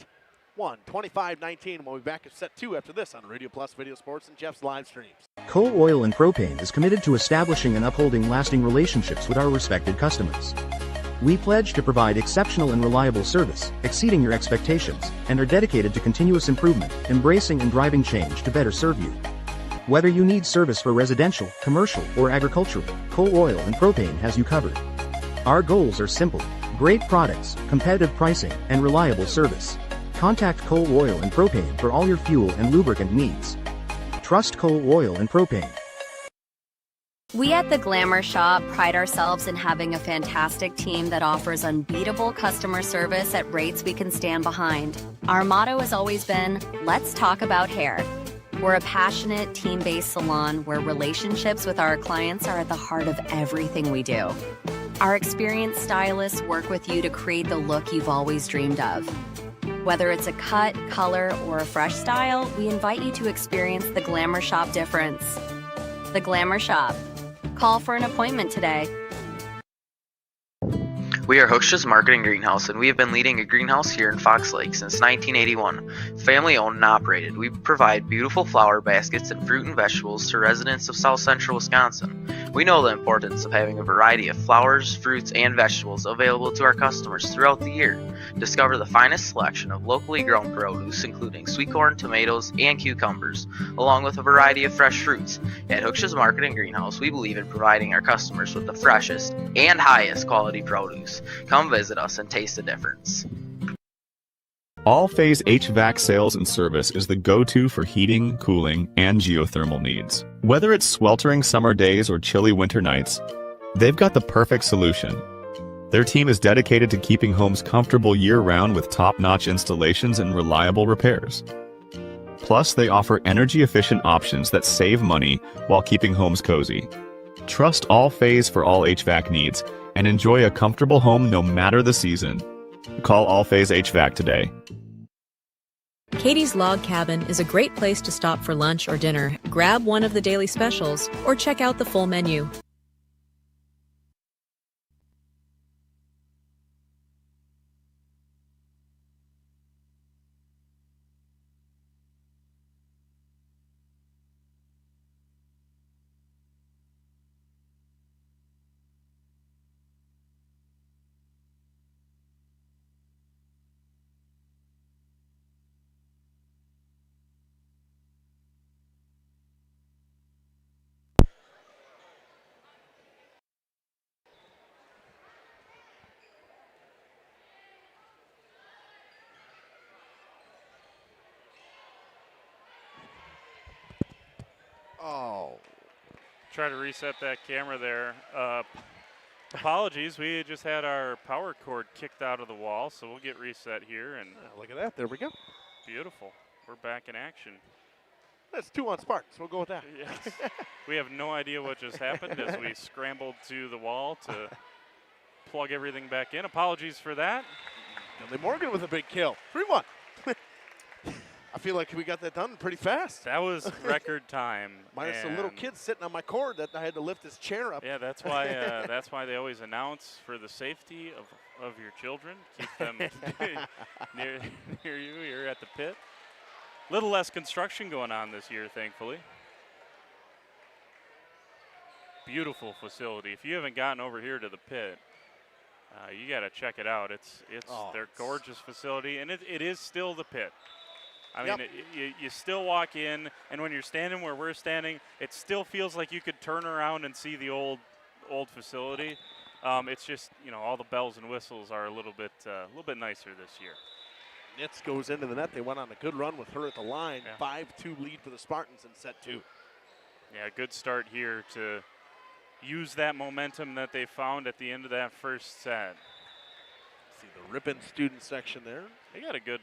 one, 25-19. We'll be back at set two after this on Radio Plus Video Sports and Jeff's live streams. Coal Oil and Propane is committed to establishing and upholding lasting relationships with our respected customers. We pledge to provide exceptional and reliable service, exceeding your expectations, and are dedicated to continuous improvement, embracing and driving change to better serve you. Whether you need service for residential, commercial, or agricultural, Coal Oil and Propane has you covered. Our goals are simple: great products, competitive pricing, and reliable service. Contact Coal Oil and Propane for all your fuel and lubricant needs. Trust Coal Oil and Propane. We at the Glamour Shop pride ourselves in having a fantastic team that offers unbeatable customer service at rates we can stand behind. Our motto has always been, let's talk about hair. We're a passionate, team-based salon where relationships with our clients are at the heart of everything we do. Our experienced stylists work with you to create the look you've always dreamed of. Whether it's a cut, color, or a fresh style, we invite you to experience the Glamour Shop difference. The Glamour Shop. Call for an appointment today. We are Hooksha's Marketing Greenhouse, and we have been leading a greenhouse here in Fox Lake since 1981. Family owned and operated, we provide beautiful flower baskets and fruit and vegetables to residents of South Central Wisconsin. We know the importance of having a variety of flowers, fruits, and vegetables available to our customers throughout the year. Discover the finest selection of locally grown produce, including sweet corn, tomatoes, and cucumbers, along with a variety of fresh fruits. At Hooksha's Marketing Greenhouse, we believe in providing our customers with the freshest and highest quality produce. Come visit us and taste the difference. All Phase HVAC sales and service is the go-to for heating, cooling, and geothermal needs. Whether it's sweltering summer days or chilly winter nights, they've got the perfect solution. Their team is dedicated to keeping homes comfortable year-round with top-notch installations and reliable repairs. Plus, they offer energy-efficient options that save money while keeping homes cozy. Trust All Phase for all HVAC needs and enjoy a comfortable home no matter the season. Call All Phase HVAC today. Katie's Log Cabin is a great place to stop for lunch or dinner, grab one of the daily specials, or check out the full menu. Oh. Try to reset that camera there. Apologies, we just had our power cord kicked out of the wall, so we'll get reset here. And look at that, there we go. Beautiful. We're back in action. That's 2 on Spartans. We'll go with that. Yes. We have no idea what just happened as we scrambled to the wall to plug everything back in. Apologies for that. Finley Morgan with a big kill. 3-1. I feel like we got that done pretty fast. That was record time. Minus a little kid sitting on my cord that I had to lift his chair up. Yeah, that's why they always announce for the safety of your children, keep them near you. You're at the pit. Little less construction going on this year, thankfully. Beautiful facility. If you haven't gotten over here to the pit, you got to check it out. It's their gorgeous facility, and it is still the pit. I mean, you still walk in, and when you're standing where we're standing, it still feels like you could turn around and see the old facility. It's just, all the bells and whistles are a little bit nicer this year. Nitz goes into the net. They went on a good run with her at the line. 5-2 lead for the Spartans in set 2. Yeah, good start here to use that momentum that they found at the end of that first set. See the Ripon student section there. They got a good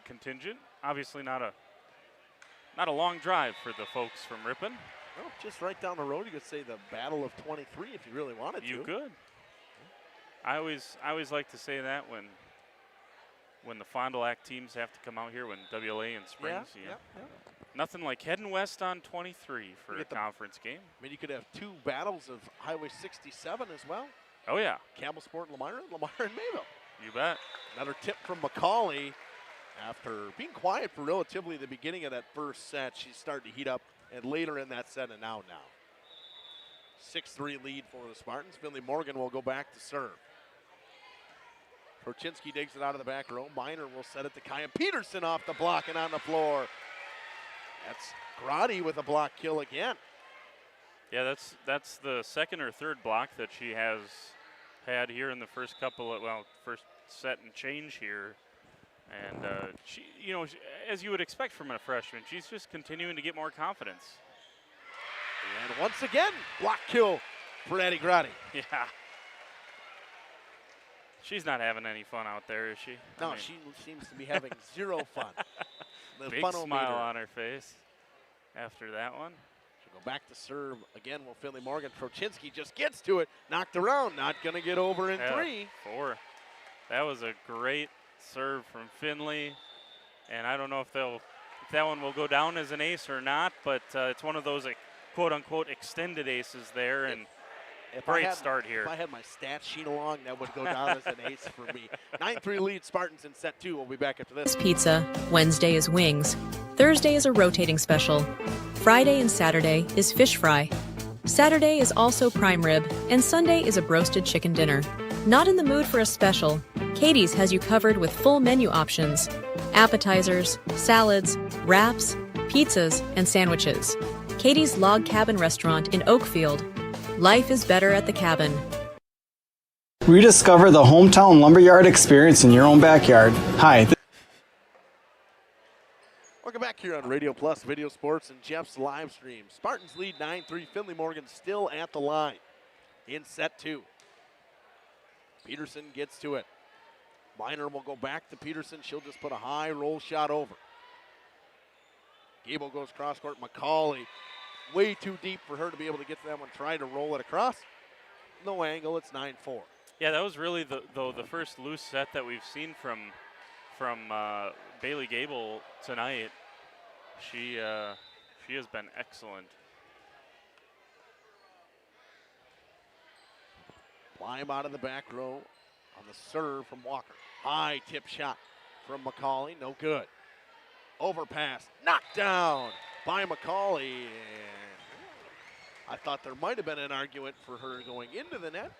contingent. Obviously not a long drive for the folks from Ripon. Well, just right down the road. You could say the Battle of 23 if you really wanted to. You could. I always like to say that when the Fond du Lac teams have to come out here, when WLA and Springs. Yeah. Nothing like heading west on 23 for a conference game. I mean, you could have 2 battles of Highway 67 as well. Oh, yeah. Campbell Sport and Lamar and Mayville. You bet. Another tip from McCauley. After being quiet for relatively the beginning of that first set, she's starting to heat up, and later in that set, and now. 6-3 lead for the Spartans. Finley Morgan will go back to serve. Prochinsky digs it out of the back row. Miner will set it to Kaya Peterson off the block and on the floor. That's Grotti with a block kill again. Yeah, that's the second or third block that she has had here in the first first set and change here. And she, as you would expect from a freshman, she's just continuing to get more confidence. And once again, block kill for Addie Grotti. Yeah. She's not having any fun out there, is she? No, she seems to be having zero fun. The big smile on her face after that one. She'll go back to serve again. Will Finley Morgan. Prochinsky just gets to it. Knocked around. Not going to get over in 3. 4. That was a great serve from Finley, and I don't know if that one will go down as an ace or not, but it's one of those quote-unquote extended aces there, and great start here. If I had my stat sheet along, that would go down as an ace for me. 9-3 lead Spartans in set 2. We'll be back after this. Pizza. Wednesday is wings. Thursday is a rotating special. Friday and Saturday is fish fry. Saturday is also prime rib, and Sunday is a broasted chicken dinner. Not in the mood for a special? Katie's has you covered with full menu options. Appetizers, salads, wraps, pizzas, and sandwiches. Katie's Log Cabin Restaurant in Oakfield. Life is better at the cabin. Rediscover the hometown lumberyard experience in your own backyard. Hi. Welcome back here on Radio Plus, Video Sports, and Jeff's live stream. Spartans lead 9-3. Finley Morgan still at the line in set 2. Peterson gets to it. Miner will go back to Peterson. She'll just put a high roll shot over. Gable goes cross court. McCauley way too deep for her to be able to get to that one. Trying to roll it across. No angle. It's 9-4. Yeah, that was really the first loose set that we've seen from Bailey Gable tonight. She has been excellent. Climb out of the back row on the serve from Walker. High tip shot from McCauley. No good. Overpass. Knocked down by McCauley. I thought there might have been an argument for her going into the net.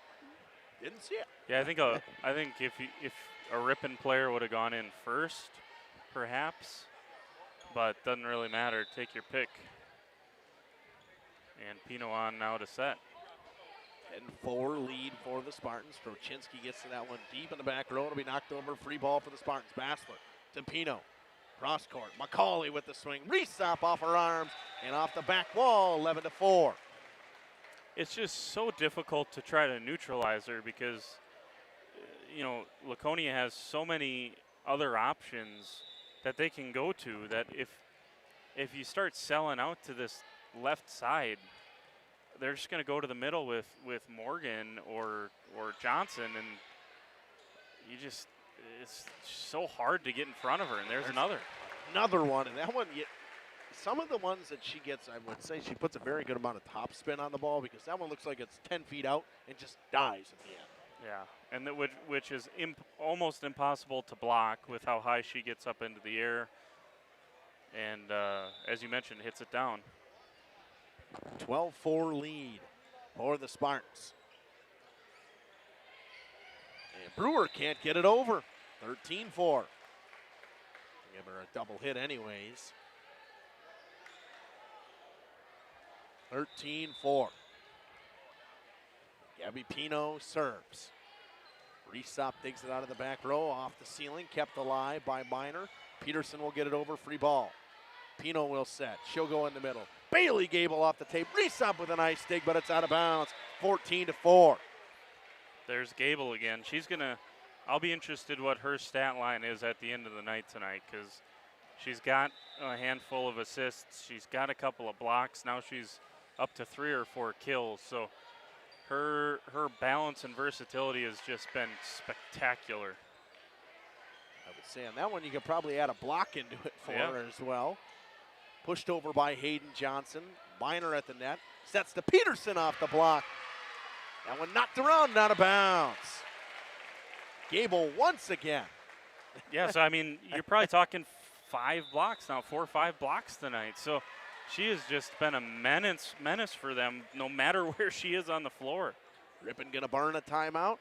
Didn't see it. Yeah, I think if a Ripon player would have gone in first, perhaps, but doesn't really matter. Take your pick. And Pino on now to set. And 4 lead for the Spartans. Prochinsky gets to that one deep in the back row. It'll be knocked over. Free ball for the Spartans. Bassler to Pino. Cross court. McCauley with the swing. Resop off her arms and off the back wall. 11-4. It's just so difficult to try to neutralize her because, Laconia has so many other options that they can go to that if you start selling out to this left side, they're just going to go to the middle with Morgan or Johnson, and it's so hard to get in front of her, and there's another. Another one, and that one, some of the ones that she gets, I would say she puts a very good amount of top spin on the ball, because that one looks like it's 10 feet out and just dies at the end. Yeah, and which is almost impossible to block with how high she gets up into the air. And as you mentioned, hits it down. 12-4 lead for the Spartans. And Brewer can't get it over. 13-4. Give her a double hit anyways. 13-4. Gabby Pino serves. Resop digs it out of the back row, off the ceiling, kept alive by Miner. Peterson will get it over, free ball. Pino will set. She'll go in the middle. Bailey Gable off the tape. Resop with a nice dig, but it's out of bounds. 14-4. There's Gable again. I'll be interested what her stat line is at the end of the night tonight, because she's got a handful of assists. She's got a couple of blocks. Now she's up to 3 or 4 kills. So her balance and versatility has just been spectacular. I would say on that one you could probably add a block into it for her as well. Pushed over by Hayden Johnson. Miner at the net. Sets to Peterson off the block. That one knocked around, out of bounds. Gable once again. Yeah, so I mean, you're probably talking 5 blocks now, 4 or 5 blocks tonight. So she has just been a menace for them, no matter where she is on the floor. Ripon gonna burn a timeout.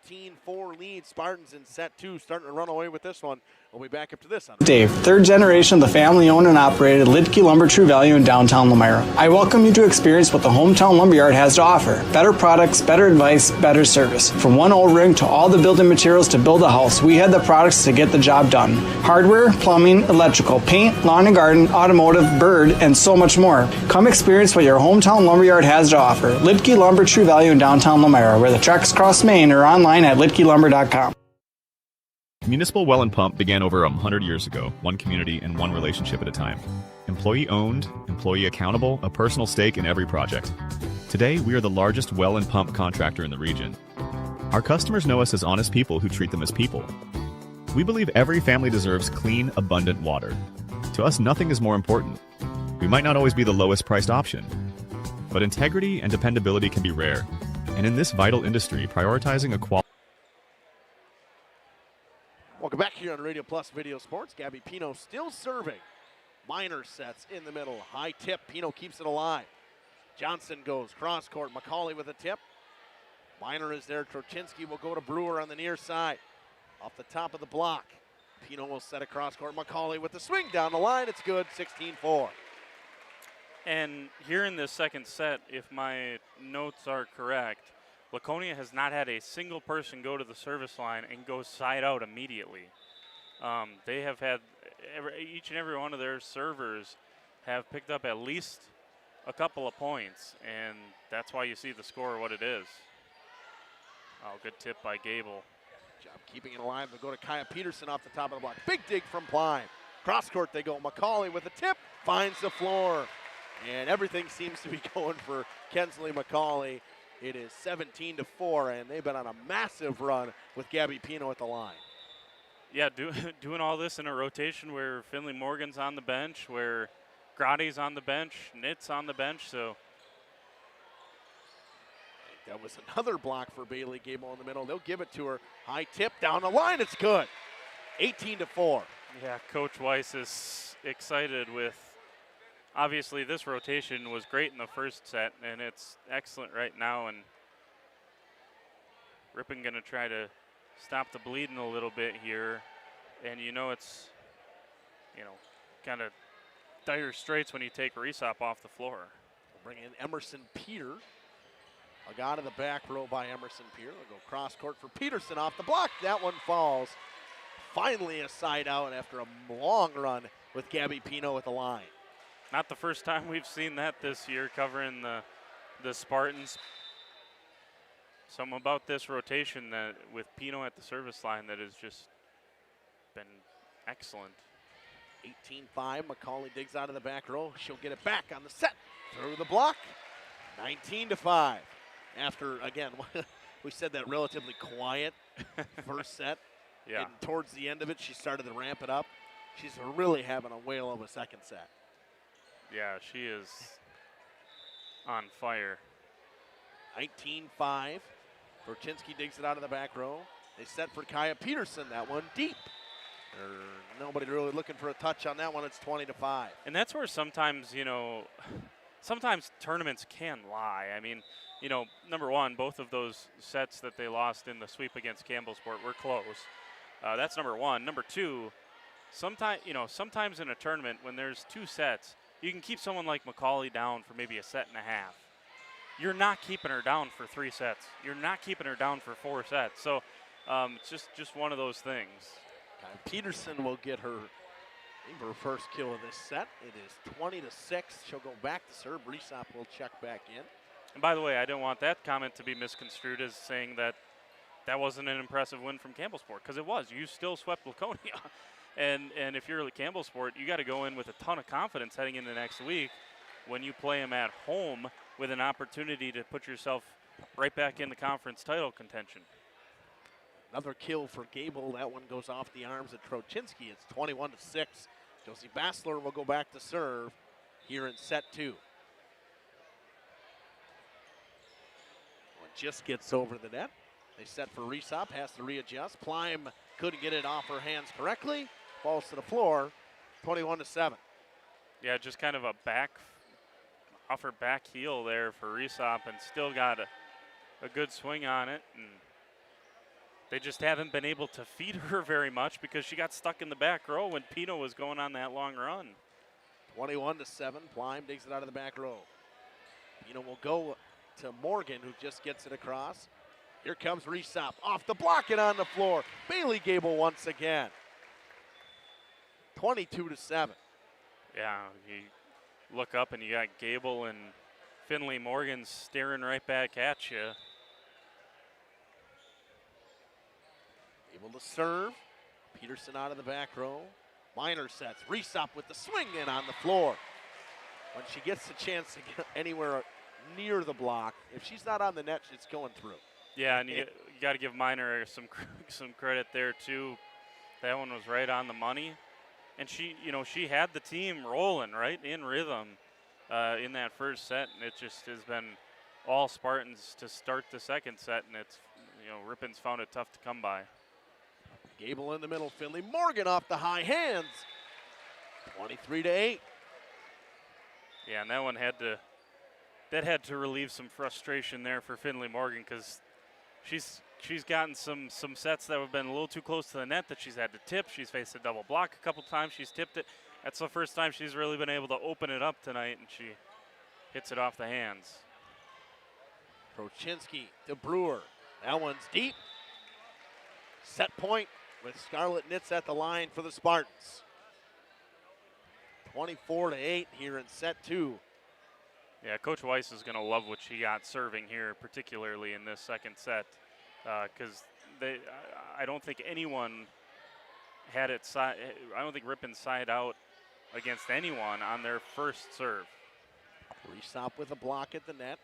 15-4 lead. Spartans in set 2, starting to run away with this one. We'll be back up to this. Dave, third generation of the family-owned and operated Lidke Lumber True Value in downtown Elmira. I welcome you to experience what the Hometown Lumberyard has to offer. Better products, better advice, better service. From one O-ring to all the building materials to build a house, we had the products to get the job done. Hardware, plumbing, electrical, paint, lawn and garden, automotive, bird, and so much more. Come experience what your Hometown Lumberyard has to offer. Lidke Lumber True Value in downtown Elmira, where the tracks cross Main, or online at lidkelumber.com. Municipal Well and Pump began over 100 years ago, one community and one relationship at a time. Employee-owned, employee accountable, a personal stake in every project. Today, we are the largest well and pump contractor in the region. Our customers know us as honest people who treat them as people. We believe every family deserves clean, abundant water. To us, nothing is more important. We might not always be the lowest priced option, but integrity and dependability can be rare. And in this vital industry, prioritizing a quality. Welcome back here on Radio Plus Video Sports. Gabby Pino still serving. Miner sets in the middle. High tip. Pino keeps it alive. Johnson goes cross court. McCauley with a tip. Miner is there. Trochinsky will go to Brewer on the near side. Off the top of the block. Pino will set across court. McCauley with the swing down the line. It's good. 16-4. And here in this second set, if my notes are correct, Laconia has not had a single person go to the service line and go side out immediately. They have had each and every one of their servers have picked up at least a couple of points, and that's why you see the score what it is. Oh, good tip by Gable. Job keeping it alive. They go to Kaya Peterson off the top of the block. Big dig from Klein. Cross court they go. McCauley with a tip. Finds the floor. And everything seems to be going for Kensley McCauley. It is 17-4, and they've been on a massive run with Gabby Pino at the line. Yeah, doing all this in a rotation where Finley Morgan's on the bench, where Grotti's on the bench, Nitt's on the bench, so. That was another block for Bailey Gable in the middle. They'll give it to her. High tip down the line. It's good. 18-4. Yeah, Coach Weiss is excited with. Obviously, this rotation was great in the first set, and it's excellent right now. And Ripon going to try to stop the bleeding a little bit here. And it's, kind of dire straits when you take Resop off the floor. We'll bring in Emerson Peter. A guy to the back row by Emerson Peter. They'll go cross court for Peterson off the block. That one falls. Finally a side out after a long run with Gabby Pino at the line. Not the first time we've seen that this year covering the Spartans. Something about this rotation that with Pino at the service line that has just been excellent. 18-5, McCauley digs out of the back row. She'll get it back on the set. Through the block. 19-5. After, again, we said that relatively quiet first set. Yeah. And towards the end of it, she started to ramp it up. She's really having a whale of a second set. Yeah, she is on fire. 19-5. Torchinsky digs it out of the back row. They set for Kaya Peterson. That one deep. Nobody really looking for a touch on that one. It's 20-5. And that's where sometimes, sometimes tournaments can lie. I mean, number one, both of those sets that they lost in the sweep against Campbellsport were close. That's number one. Number two, sometimes in a tournament when there's 2 sets, you can keep someone like McCauley down for maybe a set and a half. You're not keeping her down for 3 sets. You're not keeping her down for 4 sets. So it's just one of those things. Peterson will get her first kill of this set. It is 20-6. She'll go back to serve. Resop will check back in. And by the way, I don't want that comment to be misconstrued as saying that wasn't an impressive win from Campbellsport, because it was. You still swept Laconia. and if you're at Campbellsport, you got to go in with a ton of confidence heading into next week when you play them at home with an opportunity to put yourself right back in the conference title contention. Another kill for Gable. That one goes off the arms of Trochinsky. It's 21-6. Josie Bassler will go back to serve here in set 2. One just gets over the net. They set for Resop, has to readjust. Plime couldn't get it off her hands correctly. Falls to the floor, 21-7. Yeah, just kind of off her back heel there for Resop, and still got a good swing on it. And they just haven't been able to feed her very much because she got stuck in the back row when Pino was going on that long run. 21-7. Plime digs it out of the back row. Pino will go to Morgan, who just gets it across. Here comes Resop off the block and on the floor. Bailey Gable once again. 22-7. Yeah, you look up and you got Gable and Finley Morgan staring right back at you. Able to serve. Peterson out of the back row. Minor sets. Resop with the swing in on the floor. When she gets the chance to get anywhere near the block, if she's not on the net, it's going through. Yeah, and you got to give Minor some credit there too. That one was right on the money, and she had the team rolling right in rhythm in that first set, and it just has been all Spartans to start the second set, and it's Ripon's found it tough to come by. Gable in the middle. Finley Morgan off the high hands. 23-8. Yeah, and that one had to relieve some frustration there for Finley Morgan, because she's gotten some sets that have been a little too close to the net that she's had to tip. She's faced a double block a couple times. She's tipped it. That's the first time she's really been able to open it up tonight, and she hits it off the hands. Trochinsky to Brewer. That one's deep. Set point with Scarlett Nitz at the line for the Spartans. 24-8 here in set 2. Yeah, Coach Weiss is going to love what she got serving here, particularly in this second set, because I don't think anyone had it side. I don't think Ripon side out against anyone on their first serve. Resop with a block at the net.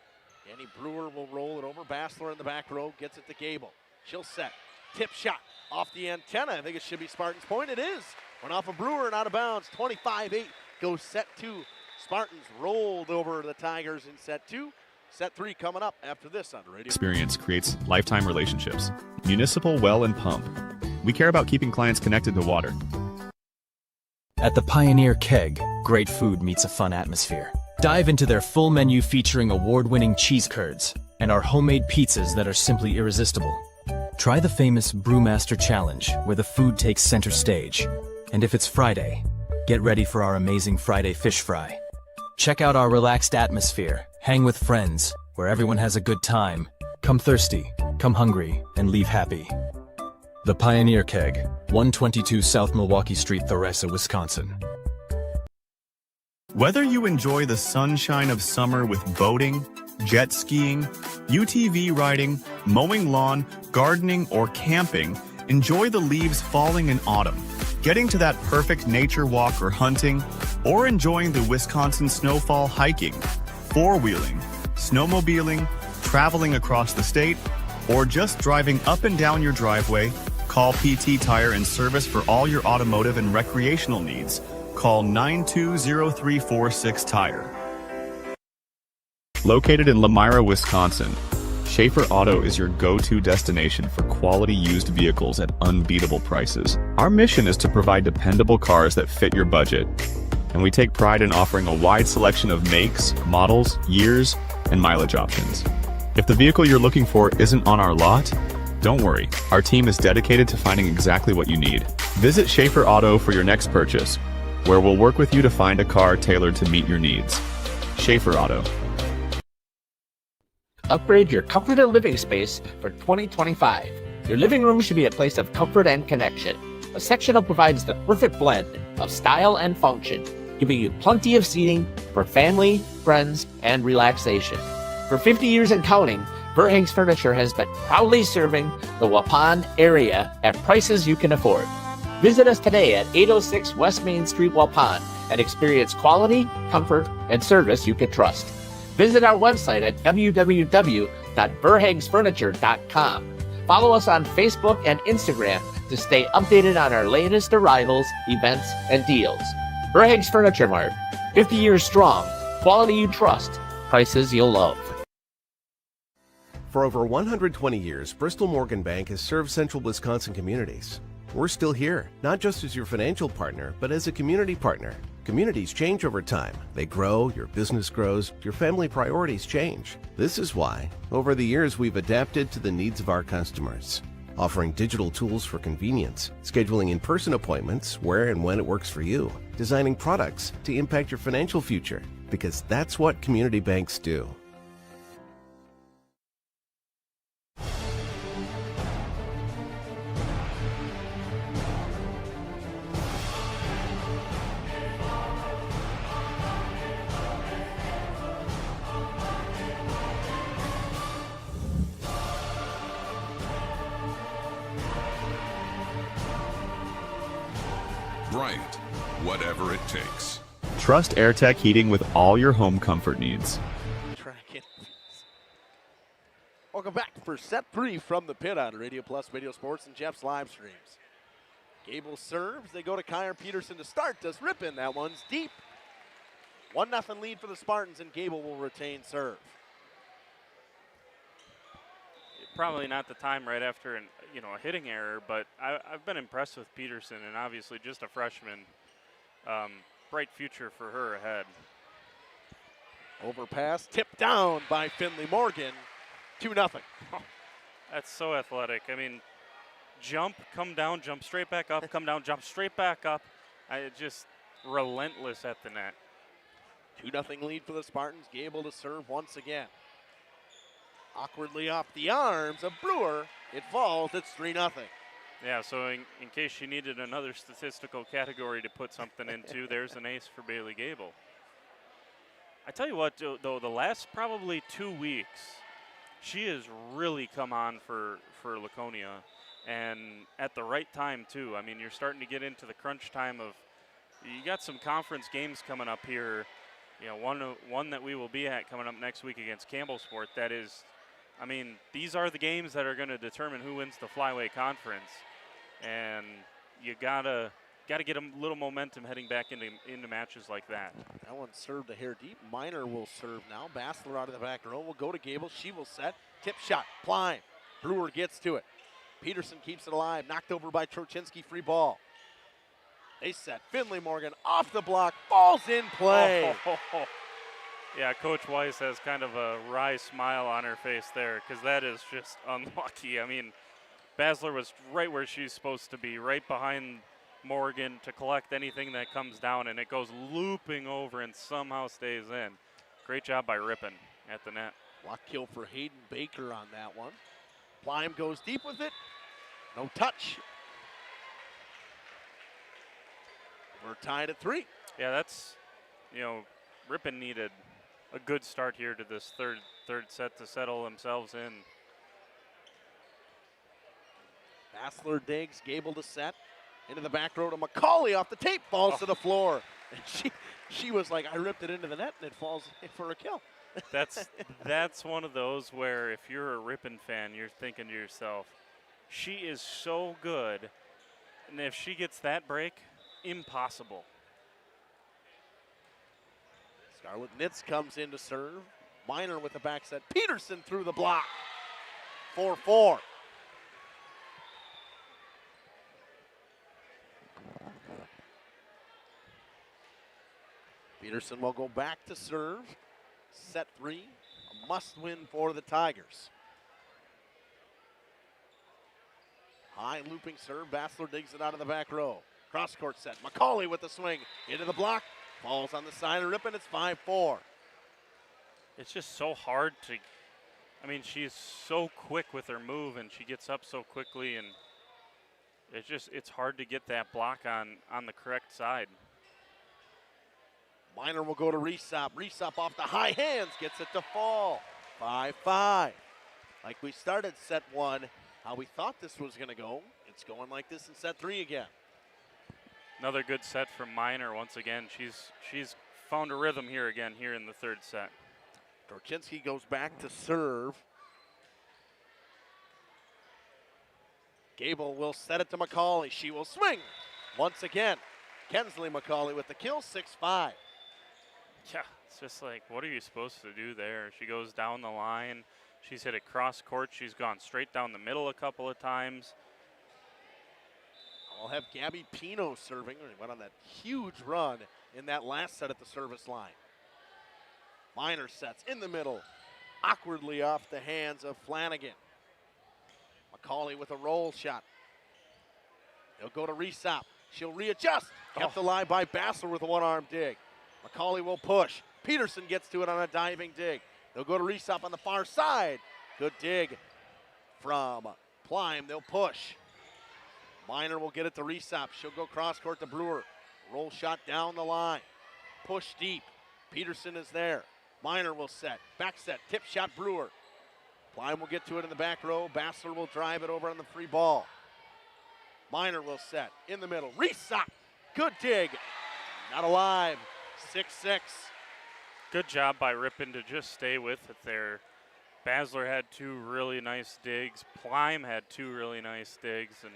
Annie Brewer will roll it over. Bassler in the back row gets it to Gable. She'll set. Tip shot off the antenna. I think it should be Spartans' point. It is. Went off of Brewer and out of bounds. 25-8 goes set 2. Spartans rolled over the Tigers in set 2. Set 3 coming up after this on Radio. Experience creates lifetime relationships. Municipal Well and Pump. We care about keeping clients connected to water. At the Pioneer Keg, great food meets a fun atmosphere. Dive into their full menu featuring award-winning cheese curds and our homemade pizzas that are simply irresistible. Try the famous Brewmaster Challenge, where the food takes center stage. And if it's Friday, get ready for our amazing Friday fish fry. Check out our relaxed atmosphere, hang with friends, where everyone has a good time. Come thirsty, come hungry, and leave happy. The Pioneer Keg, 122 South Milwaukee Street, Theresa, Wisconsin. Whether you enjoy the sunshine of summer with boating, jet skiing, UTV riding, mowing lawn, gardening, or camping, enjoy the leaves falling in autumn, getting to that perfect nature walk or hunting, or enjoying the Wisconsin snowfall hiking, four-wheeling, snowmobiling, traveling across the state, or just driving up and down your driveway, Call PT Tire and Service for all your automotive and recreational needs. Call 920-346-TIRE. Located in Lamira, Wisconsin, Schaefer Auto is your go-to destination for quality used vehicles at unbeatable prices. Our mission is to provide dependable cars that fit your budget, and we take pride in offering a wide selection of makes, models, years, and mileage options. If the vehicle you're looking for isn't on our lot, don't worry. Our team is dedicated to finding exactly what you need. Visit Schaefer Auto for your next purchase, where we'll work with you to find a car tailored to meet your needs. Schaefer Auto. Upgrade your comfort and living space for 2025. Your living room should be a place of comfort and connection. A sectional provides the perfect blend of style and function, giving you plenty of seating for family, friends, and relaxation. For 50 years and counting, Verhaeg's Furniture has been proudly serving the Waupun area at prices you can afford. Visit us today at 806 West Main Street, Waupun, and experience quality, comfort, and service you can trust. Visit our website at www.verhaegsfurniture.com. Follow us on Facebook and Instagram to stay updated on our latest arrivals, events, and deals. Verhaeg's Furniture Mart, 50 years strong, quality you trust, prices you'll love. For over 120 years, Bristol Morgan Bank has served central Wisconsin communities. We're still here, not just as your financial partner, but as a community partner. Communities change over time. They grow, your business grows, your family priorities change. This is why, over the years, we've adapted to the needs of our customers, offering digital tools for convenience, scheduling in-person appointments where and when it works for you, designing products to impact your financial future, because that's what community banks do. Bryant, whatever it takes. Trust AirTech Heating with all your home comfort needs. Welcome back for set 3 from the pit on Radio Plus, Radio Sports, and Jeff's live streams. Gable serves. They go to Kyer Peterson to start. Does Ripon. That one's deep. 1-0 lead for the Spartans, and Gable will retain serve. Probably not the time right after a hitting error, but I've been impressed with Peterson, and obviously just a freshman. Bright future for her ahead. Overpass, tipped down by Finley Morgan. 2-0. Oh, that's so athletic. I mean, jump, come down, jump straight back up, come down, jump straight back up. Just relentless at the net. 2-0 lead for the Spartans. Gable to serve once again. Awkwardly off the arms of Brewer. It falls. It's 3-0. Yeah, so in case you needed another statistical category to put something into, there's an ace for Bailey Gable. I tell you what, though, the last probably 2 weeks, she has really come on for Laconia, and at the right time, too. I mean, you're starting to get into the crunch time of, you got some conference games coming up here. One that we will be at coming up next week against Campbellsport. That is, I mean, these are the games that are going to determine who wins the Flyway Conference, and you gotta get a little momentum heading back into matches like that. That one served a hair deep. Miner will serve now. Bassler out of the back row will go to Gable. She will set. Tip shot. Climb. Brewer gets to it. Peterson keeps it alive. Knocked over by Trochinsky. Free ball. They set. Finley Morgan off the block. Falls in play. Yeah, Coach Weiss has kind of a wry smile on her face there, because that is just unlucky. I mean, Basler was right where she's supposed to be, right behind Morgan to collect anything that comes down, and it goes looping over and somehow stays in. Great job by Ripon at the net. Block kill for Hayden Baker on that one. Plime goes deep with it. No touch. We're tied at 3. Yeah, that's, Ripon needed a good start here to this third set to settle themselves in. Bassler digs, Gable to set. Into the back row to McCauley off the tape, falls to the floor. And she was like, I ripped it into the net, and it falls for a kill. That's one of those where if you're a Ripon fan, you're thinking to yourself, She is so good. And if she gets that break, impossible. Scarlett Nitz comes in to serve. Miner with the back set. Peterson through the block. 4-4. Peterson will go back to serve. Set 3. A must win for the Tigers. High looping serve. Bassler digs it out of the back row. Cross court set. McCauley with the swing. Into the block. Falls on the side of Ripon. It's 5-4. It's just so hard to, I mean, she's so quick with her move and she gets up so quickly, and it's hard to get that block on the correct side. Miner will go to Resop. Resop off the high hands. Gets it to fall. 5-5. Like we started set 1, how we thought this was going to go. It's going like this in set 3 again. Another good set from Miner once again. She's found a rhythm here again here in the third set. Dorchinski goes back to serve. Gable will set it to McCauley. She will swing once again. Kensley McCauley with the kill, 6-5. Yeah, it's just like, what are you supposed to do there? She goes down the line. She's hit it cross court. She's gone straight down the middle a couple of times. I'll have Gabby Pino serving. He went on that huge run in that last set at the service line. Miner sets in the middle, awkwardly off the hands of Flanagan. McCauley with a roll shot. They'll go to Resop. She'll readjust. Kept alive by Bassler with a one-arm dig. McCauley will push. Peterson gets to it on a diving dig. They'll go to Resop on the far side. Good dig from Plime. They'll push. Miner will get it to Resop. She'll go cross court to Brewer. Roll shot down the line. Push deep. Peterson is there. Miner will set. Back set. Tip shot Brewer. Plime will get to it in the back row. Bassler will drive it over on the free ball. Miner will set in the middle. Resop. Good dig. Not alive. 6-6. Good job by Ripon to just stay with it there. Basler had 2 really nice digs. Plime had 2 really nice digs. And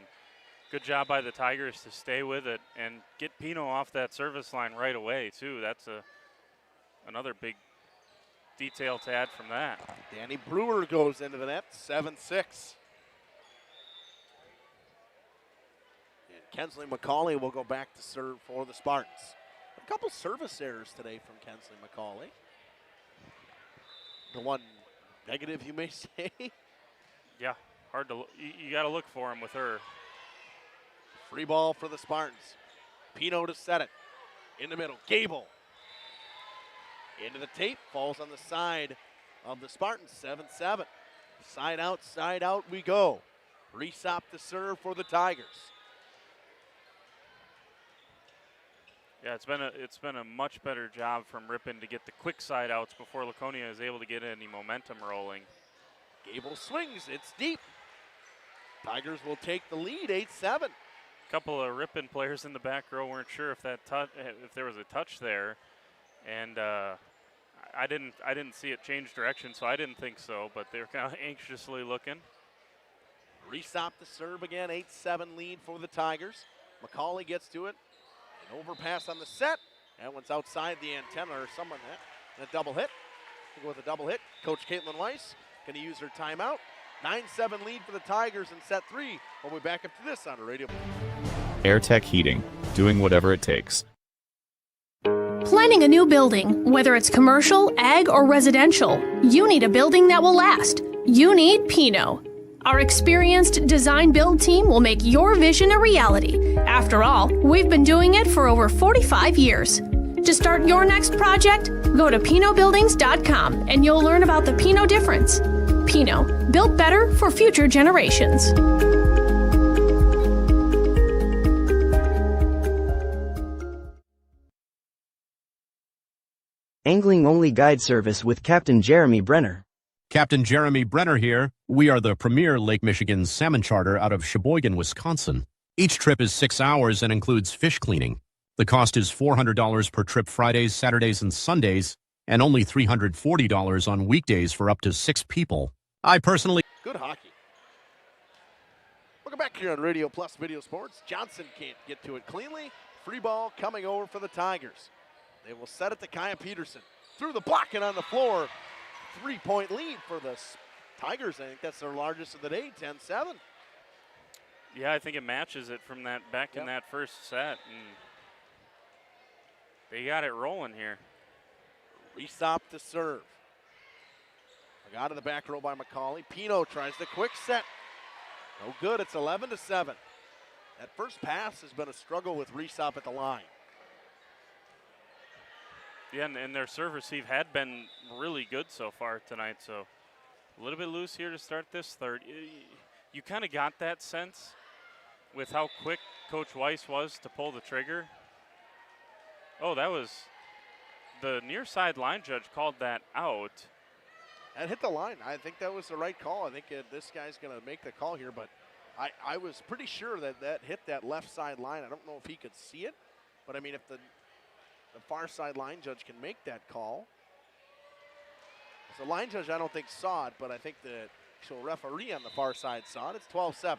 good job by the Tigers to stay with it and get Pino off that service line right away, too. That's another big detail to add from that. Danny Brewer goes into the net, 7-6. And Kensley McCauley will go back to serve for the Spartans. A couple service errors today from Kensley McCauley. The one negative, you may say. Yeah, hard to you got to look for him with her. Free ball for the Spartans. Pino to set it. In the middle, Gable. Into the tape, falls on the side of the Spartans, 7-7. Side out we go. Resop to serve for the Tigers. Yeah, it's been a much better job from Ripon to get the quick side outs before Laconia is able to get any momentum rolling. Gable swings, it's deep. Tigers will take the lead, 8-7. A couple of Ripon players in the back row weren't sure if there was a touch there, and I didn't see it change direction, so I didn't think so. But they were kind of anxiously looking. Resop to serve again, 8-7 lead for the Tigers. McCauley gets to it. An overpass on the set. That one's outside the antenna or someone. And a double hit. We'll go with a double hit. Coach Caitlin Weiss going to use her timeout. 9-7 lead for the Tigers in set 3. We'll be back after this on the radio. AirTech Heating, doing whatever it takes. Planning a new building, whether it's commercial, ag, or residential, you need a building that will last. You need Pino. Our experienced design-build team will make your vision a reality. After all, we've been doing it for over 45 years. To start your next project, go to PinoBuildings.com and you'll learn about the Pino difference. Pino, built better for future generations. Angling-only guide service with Captain Jeremy Brenner. Captain Jeremy Brenner here. We are the premier Lake Michigan salmon charter out of Sheboygan, Wisconsin. Each trip is 6 hours and includes fish cleaning. The cost is $400 per trip Fridays, Saturdays, and Sundays, and only $340 on weekdays for up to 6 people. I personally... Good hockey. back here on Radio Plus Video Sports. Johnson can't get to it cleanly. Free ball coming over for the Tigers. They will set it to Kaya Peterson. Through the block and on the floor. 3-point lead for the Tigers. I think that's their largest of the day, 10-7. Yeah, I think it matches it from that back in that first set. And they got it rolling here. Resop to serve. Out of the back row by McCauley. Pino tries the quick set. No good. It's 11-7. That first pass has been a struggle with Resop at the line. Yeah, and their serve receive had been really good so far tonight, so a little bit loose here to start this third. You kind of got that sense with how quick Coach Weiss was to pull the trigger. Oh, that was the near side line judge called that out. That hit the line. I think that was the right call. I think this guy's going to make the call here, but I was pretty sure that hit that left side line. I don't know if he could see it, but I mean, if the far side line judge can make that call. So line judge I don't think saw it, but I think the actual referee on the far side saw it. It's 12-7.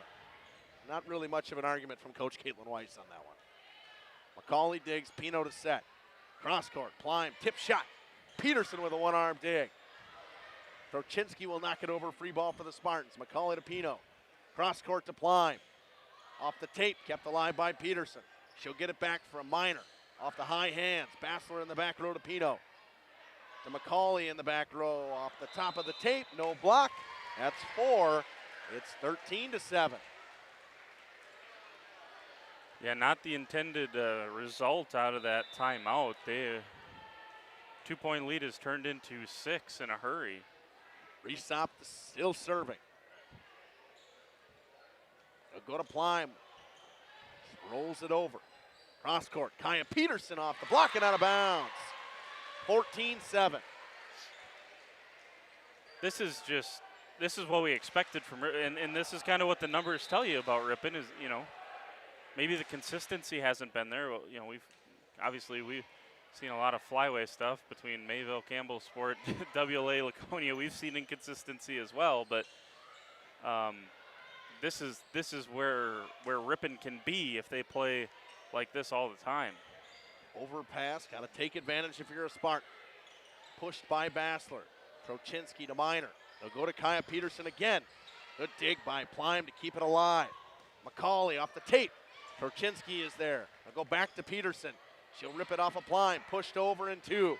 Not really much of an argument from Coach Caitlin Weiss on that one. McCauley digs, Pino to set. Cross court, Plime, tip shot. Peterson with a one-arm dig. Trochinski will knock it over, free ball for the Spartans. McCauley to Pino. Cross court to Plime. Off the tape, kept alive by Peterson. She'll get it back from Minor. Off the high hands, Bassler in the back row to Pino. To McCauley in the back row, off the top of the tape, no block. That's 4. It's 13-7. Yeah, not the intended result out of that timeout. The 2-point lead is turned into 6 in a hurry. Resop still serving. They'll go to Plime. Rolls it over. Cross court. Kaya Peterson off the block and out of bounds. 14-7. This is what we expected from Ripon, and this is kind of what the numbers tell you about Ripon is, maybe the consistency hasn't been there. Well, we've seen a lot of flyway stuff between Mayville, Campbell Sport, WLA, Laconia. We've seen inconsistency as well, but this is where Ripon can be if they play like this all the time. Overpass, got to take advantage if you're a Spartan. Pushed by Bassler. Trochinski to Minor. They'll go to Kaya Peterson again. Good dig by Plime to keep it alive. McCauley off the tape. Trochinski is there. They'll go back to Peterson. She'll rip it off of Plime. Pushed over in 2.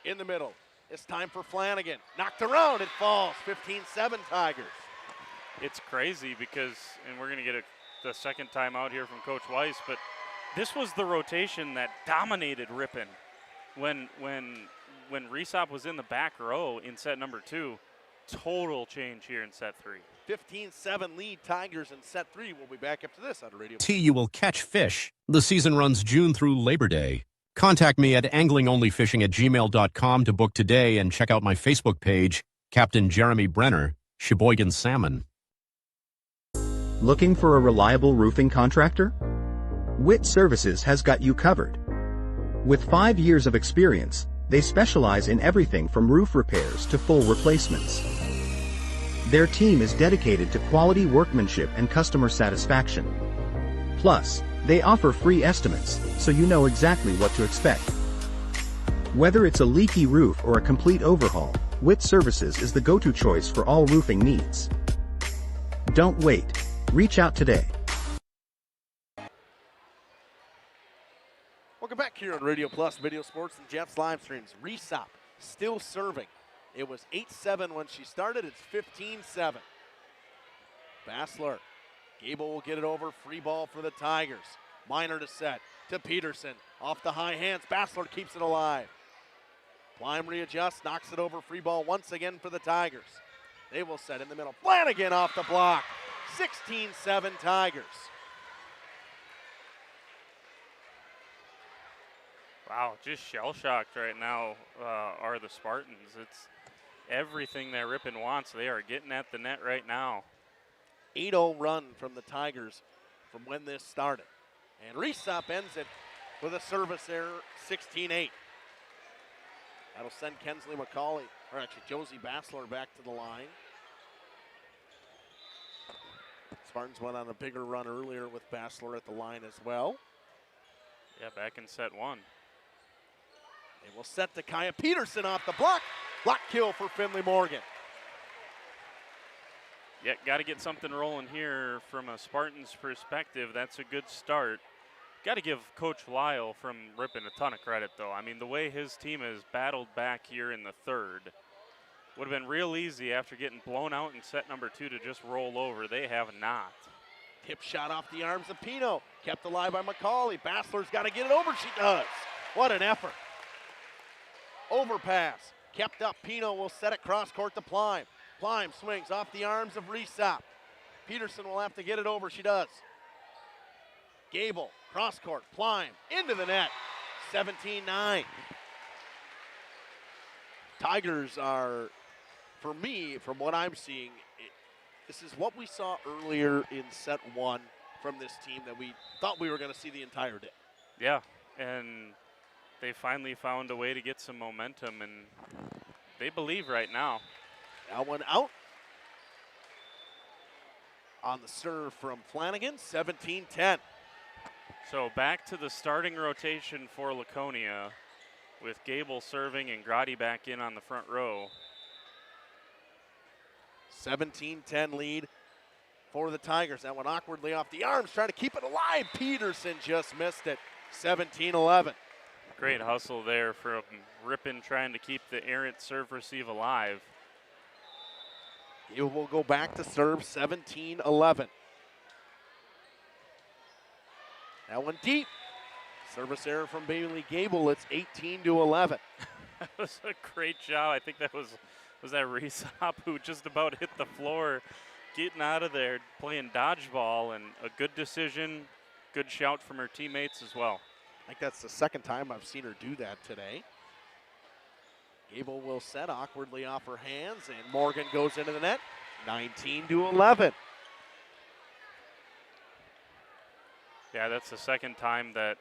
In the middle. It's time for Flanagan. Knocked around. It falls. 15-7 Tigers. It's crazy because, and we're going to get the second time out here from Coach Weiss, but this was the rotation that dominated Ripon when Resop was in the back row in set number 2. Total change here in set 3. 15-7 lead Tigers in set 3. We'll be back after this on Radio. You will catch fish. The season runs June through Labor Day. Contact me at anglingonlyfishing@gmail.com to book today and check out my Facebook page, Captain Jeremy Brenner, Sheboygan Salmon. Looking for a reliable roofing contractor? Witt Services has got you covered. With 5 years of experience, they specialize in everything from roof repairs to full replacements. Their team is dedicated to quality workmanship and customer satisfaction. Plus, they offer free estimates, so you know exactly what to expect. Whether it's a leaky roof or a complete overhaul, Witt Services is the go-to choice for all roofing needs. Don't wait. Reach out today. Welcome back here on Radio Plus Video Sports and Jets live streams. Resop still serving. It was 8-7 when she started. It's 15-7. Bassler. Gable will get it over. Free ball for the Tigers. Minor to set. To Peterson. Off the high hands. Bassler keeps it alive. Plime readjusts. Knocks it over. Free ball once again for the Tigers. They will set in the middle. Flanagan off the block. 16-7 Tigers. Wow, just shell-shocked right now are the Spartans. It's everything that Ripon wants. They are getting at the net right now. 8-0 run from the Tigers from when this started. And Resop ends it with a service error, 16-8. That'll send Kensley McCauley, or actually Josie Bassler, back to the line. Spartans went on a bigger run earlier with Bassler at the line as well. Yeah, back in set 1. They will set to Kaya Peterson off the block. Block kill for Finley Morgan. Yeah, got to get something rolling here from a Spartans perspective. That's a good start. Got to give Coach Lyle from Ripon a ton of credit, though. I mean, the way his team has battled back here in the third would have been real easy after getting blown out in set number 2 to just roll over. They have not. Tip shot off the arms of Pino. Kept alive by McCauley. Bassler's got to get it over. She does. What an effort. Overpass. Kept up. Pino will set it cross court to Plime. Plime swings off the arms of Resop. Peterson will have to get it over. She does. Gable, cross court, Plime, into the net. 17-9. Tigers are, for me, from what I'm seeing, this is what we saw earlier in set 1 from this team that we thought we were going to see the entire day. Yeah, and they finally found a way to get some momentum, and they believe right now. That one out. On the serve from Flanagan, 17-10. So back to the starting rotation for Laconia with Gable serving and Grotti back in on the front row. 17-10 lead for the Tigers. That one awkwardly off the arms, trying to keep it alive. Peterson just missed it. 17-11. Great hustle there from Ripon trying to keep the errant serve receive alive. It will go back to serve, 17-11. That one deep. Service error from Bailey Gable. It's 18-11. That was a great job. I think that was that Resop who just about hit the floor, getting out of there, playing dodgeball, and a good decision, good shout from her teammates as well. I think that's the second time I've seen her do that today. Gable will set awkwardly off her hands, and Morgan goes into the net, 19-11. Yeah, that's the second time that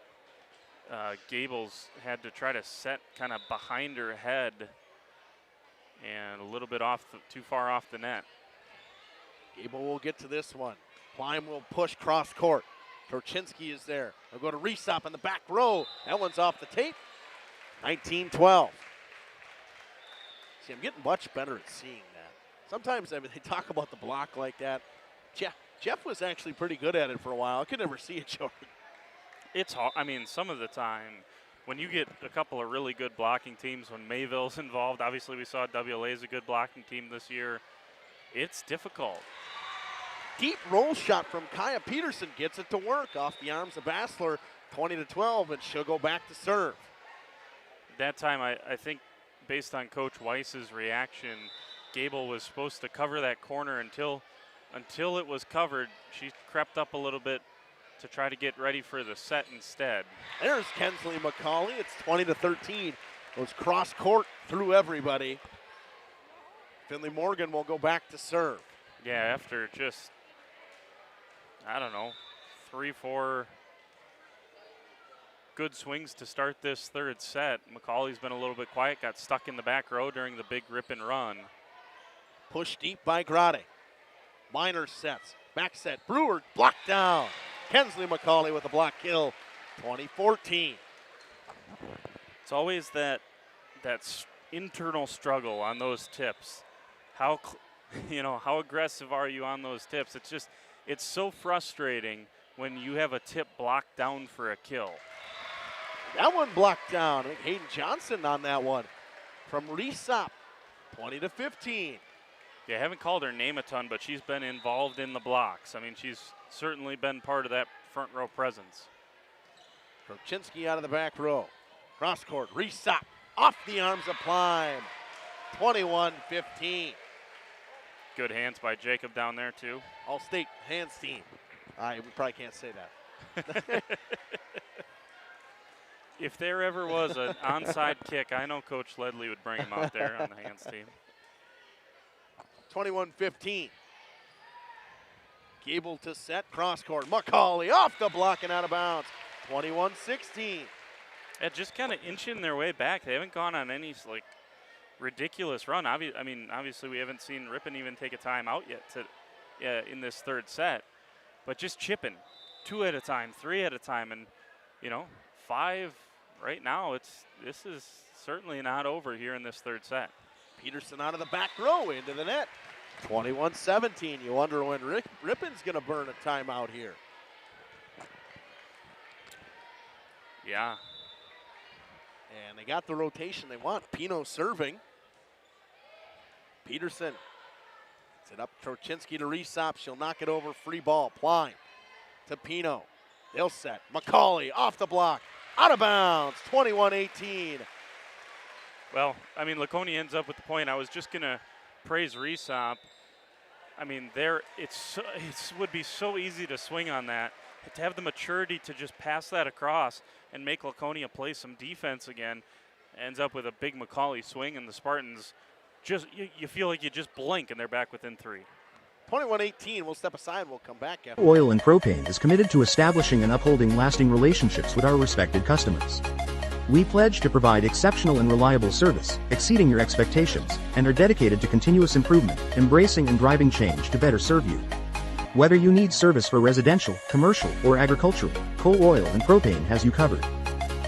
Gable's had to try to set kind of behind her head and a little bit too far off the net. Gable will get to this one. Plime will push cross court. Torchinsky is there. They'll go to Resop in the back row. That one's off the tape. 19-12. See, I'm getting much better at seeing that. Sometimes, I mean, they talk about the block like that. Jeff was actually pretty good at it for a while. I could never see it, Jordan. It's hard. I mean, some of the time, when you get a couple of really good blocking teams, when Mayville's involved, obviously we saw WLA is a good blocking team this year. It's difficult. Deep roll shot from Kaya Peterson gets it to work off the arms of Bassler, 20-12, and she'll go back to serve. That time, I think, based on Coach Weiss's reaction, Gable was supposed to cover that corner until it was covered. She crept up a little bit to try to get ready for the set instead. There's Kensley McCauley. It's 20-13. Goes cross court through everybody. Finley Morgan will go back to serve. Yeah, after just, I don't know, 3-4 good swings to start this third set. McCauley's been a little bit quiet, got stuck in the back row during the big Ripon run. Push deep by Grotti. Minor sets. Back set. Brewer blocked down. Kensley McCauley with a block kill. 20-14. It's always that internal struggle on those tips. How aggressive are you on those tips? It's so frustrating when you have a tip blocked down for a kill. That one blocked down. I think Hayden Johnson on that one from Resop. 20-15. Yeah, I haven't called her name a ton, but she's been involved in the blocks. I mean, she's certainly been part of that front row presence. Krochinsky out of the back row. Cross court, Resop off the arms of Plime. 21-15. Good hands by Jacob down there, too. All-state hands team. We probably can't say that. If there ever was an onside kick, I know Coach Ledley would bring him out there on the hands team. 21-15. Gable to set, cross court. McCauley off the block and out of bounds. 21-16. Yeah, just kind of inching their way back. They haven't gone on any ridiculous run. Obviously we haven't seen Ripon even take a timeout yet in this third set. but just chipping 2 at a time, 3 at a time, and 5 right now. This is certainly not over here in this third set. Peterson out of the back row into the net. 21-17. You wonder when Ripon's going to burn a timeout here. Yeah. And they got the rotation they want. Pino serving. Peterson. It's it up Trochinsky to Resop. She'll knock it over. Free ball. Pline to Pino. They'll set. McCauley off the block. Out of bounds. 21-18. Well, I mean, Laconia ends up with the point. I was just going to praise Resop. I mean, it would be so easy to swing on that, to have the maturity to just pass that across and make Laconia play some defense again. Ends up with a big McCauley swing, and the Spartans just, you feel like you just blink and they're back within 3. 21-18. We'll step aside. We'll come back. Oil and Propane is committed to establishing and upholding lasting relationships with our respected customers. We pledge to provide exceptional and reliable service, exceeding your expectations, and are dedicated to continuous improvement, embracing and driving change to better serve you. Whether you need service for residential, commercial, or agricultural, Coal Oil and Propane has you covered.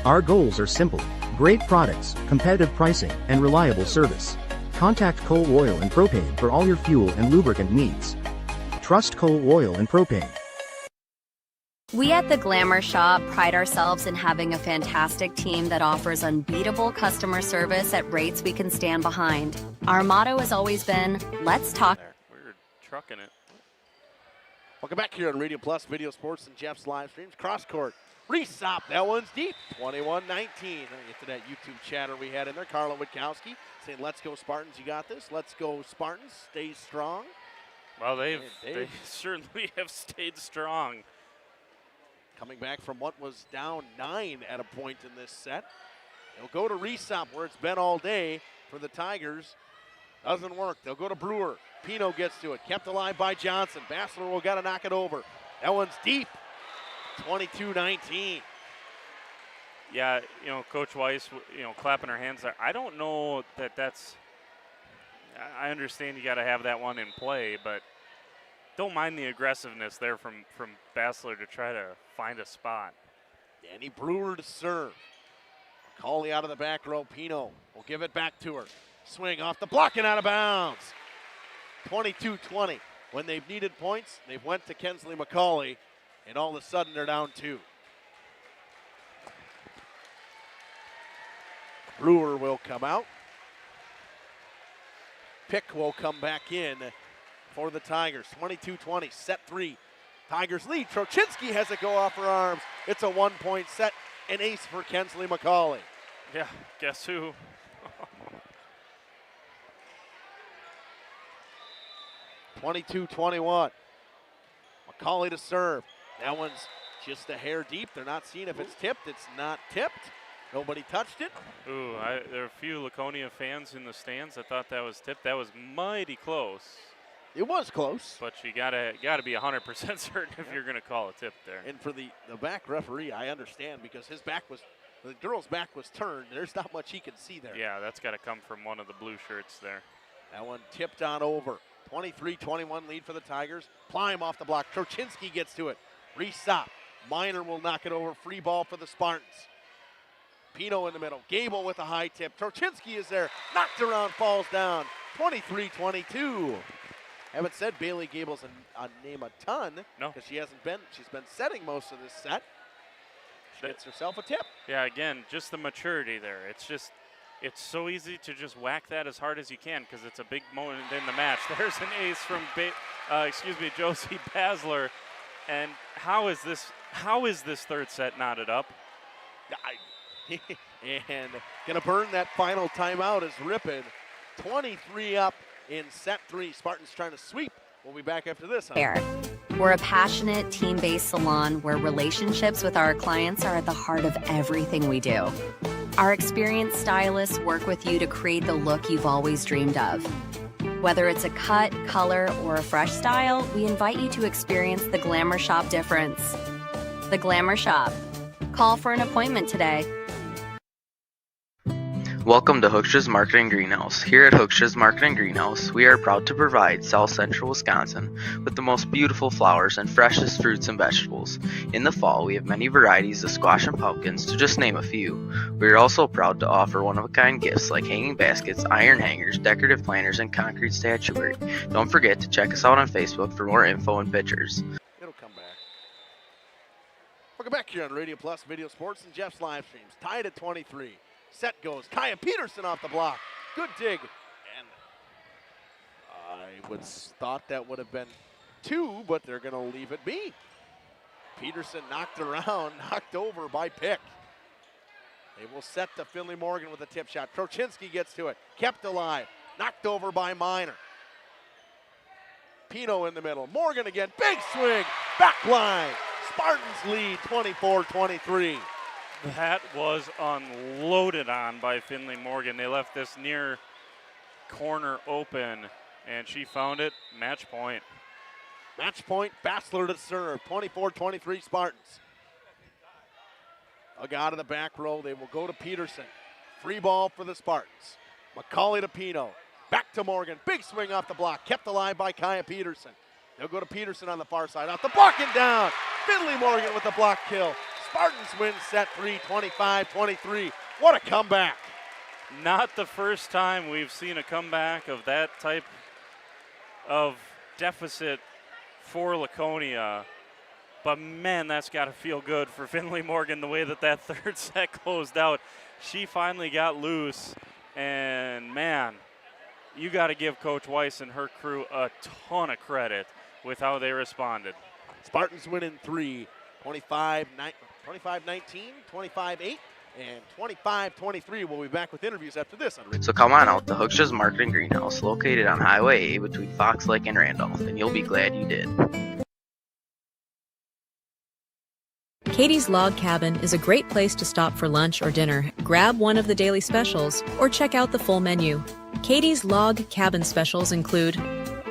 Our goals are simple: great products, competitive pricing, and reliable service. Contact Coal Oil and Propane for all your fuel and lubricant needs. Trust Coal Oil and Propane. We at the Glamour Shop pride ourselves in having a fantastic team that offers unbeatable customer service at rates we can stand behind. Our motto has always been, let's talk. We're trucking it. Welcome back here on Radio Plus, Video Sports, and Jeff's live streams. Cross court. Resop. That one's deep. 21-19. Get to that YouTube chatter we had in there. Carla Witkowski saying, let's go Spartans. You got this. Let's go Spartans. Stay strong. Well, they certainly have stayed strong. Coming back from what was down 9 at a point in this set. They'll go to Resop, where it's been all day for the Tigers. Doesn't work. They'll go to Brewer. Pino gets to it. Kept alive by Johnson. Bassler will got to knock it over. That one's deep. 22-19. Yeah, Coach Weiss, clapping her hands there. I don't know that's – I understand you got to have that one in play, but don't mind the aggressiveness there from Bassler to try to find a spot. Danny Brewer to serve. McCauley out of the back row. Pino will give it back to her. Swing off the block and out of bounds. 22-20. When they've needed points, they've went to Kensley McCauley, and all of a sudden they're down 2. Brewer will come out. Pick will come back in for the Tigers. 22-20, set 3. Tigers lead. Trochinsky has it go off her arms. It's a 1-point set, an ace for Kensley McCauley. Yeah, guess who? 22-21. McCauley to serve. That one's just a hair deep. They're not seeing if it's tipped. It's not tipped. Nobody touched it. Ooh, there are a few Laconia fans in the stands that thought that was tipped. That was mighty close. It was close. But you gotta be 100% certain if you're gonna call a tip there. And for the back referee, I understand, because the girl's back was turned. There's not much he can see there. Yeah, that's gotta come from one of the blue shirts there. That one tipped on over. 23-21 lead for the Tigers. Plime off the block. Trochinsky gets to it. Resop. Miner will knock it over. Free ball for the Spartans. Pino in the middle. Gable with a high tip. Trochinsky is there. Knocked around, falls down. 23-22. Haven't said Bailey Gable's a name a ton. No. Because she's been setting most of this set. She gets herself a tip. Yeah, again, just the maturity there. It's so easy to just whack that as hard as you can because it's a big moment in the match. There's an ace from Josie Basler. And how is this third set knotted up? And gonna burn that final timeout is Ripon. 23 up in set 3. Spartans trying to sweep. We'll be back after this. We're a passionate, team-based salon where relationships with our clients are at the heart of everything we do. Our experienced stylists work with you to create the look you've always dreamed of. Whether it's a cut, color, or a fresh style, we invite you to experience the Glamour Shop difference. The Glamour Shop. Call for an appointment today. Welcome to Hooksha's Market and Greenhouse. Here at Hooksha's Market and Greenhouse, we are proud to provide South Central Wisconsin with the most beautiful flowers and freshest fruits and vegetables. In the fall, we have many varieties of squash and pumpkins, to just name a few. We are also proud to offer one-of-a-kind gifts like hanging baskets, iron hangers, decorative planters, and concrete statuary. Don't forget to check us out on Facebook for more info and pictures. It'll come back. Welcome back here on Radio Plus Video Sports and Jeff's live streams. Tied at 23. Set goes. Kaya Peterson off the block. Good dig. And I would thought that would have been 2, but they're going to leave it be. Peterson knocked around, knocked over by Pick. They will set to Finley Morgan with a tip shot. Trochinski gets to it. Kept alive. Knocked over by Minor. Pino in the middle. Morgan again. Big swing. Back line. Spartans lead 24-23. That was unloaded on by Finley Morgan. They left this near corner open, and she found it. Match point. Match point, Bassler to serve. 24-23 Spartans. Out of the back row. They will go to Peterson. Free ball for the Spartans. McCauley to Pino. Back to Morgan. Big swing off the block. Kept alive by Kaya Peterson. They'll go to Peterson on the far side. Off the block and down. Finley Morgan with the block kill. Spartans win set 3, 25-23. What a comeback. Not the first time we've seen a comeback of that type of deficit for Laconia. But, man, that's got to feel good for Finley Morgan, the way that third set closed out. She finally got loose. And, man, you got to give Coach Weiss and her crew a ton of credit with how they responded. Spartans win in 3, 25-19, 25-8, and 25-23. We'll be back with interviews after this. So come on out to Hooksha's Market and Greenhouse, located on Highway A between Fox Lake and Randolph, and you'll be glad you did. Katie's Log Cabin is a great place to stop for lunch or dinner, grab one of the daily specials, or check out the full menu. Katie's Log Cabin specials include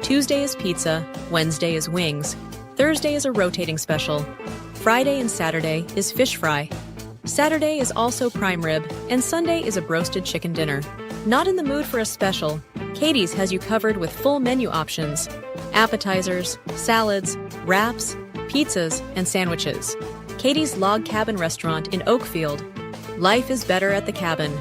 Tuesday is pizza, Wednesday is wings, Thursday is a rotating special, Friday and Saturday is fish fry. Saturday is also prime rib, and Sunday is a broasted chicken dinner. Not in the mood for a special? Katie's has you covered with full menu options, appetizers, salads, wraps, pizzas, and sandwiches. Katie's Log Cabin Restaurant in Oakfield. Life is better at the cabin.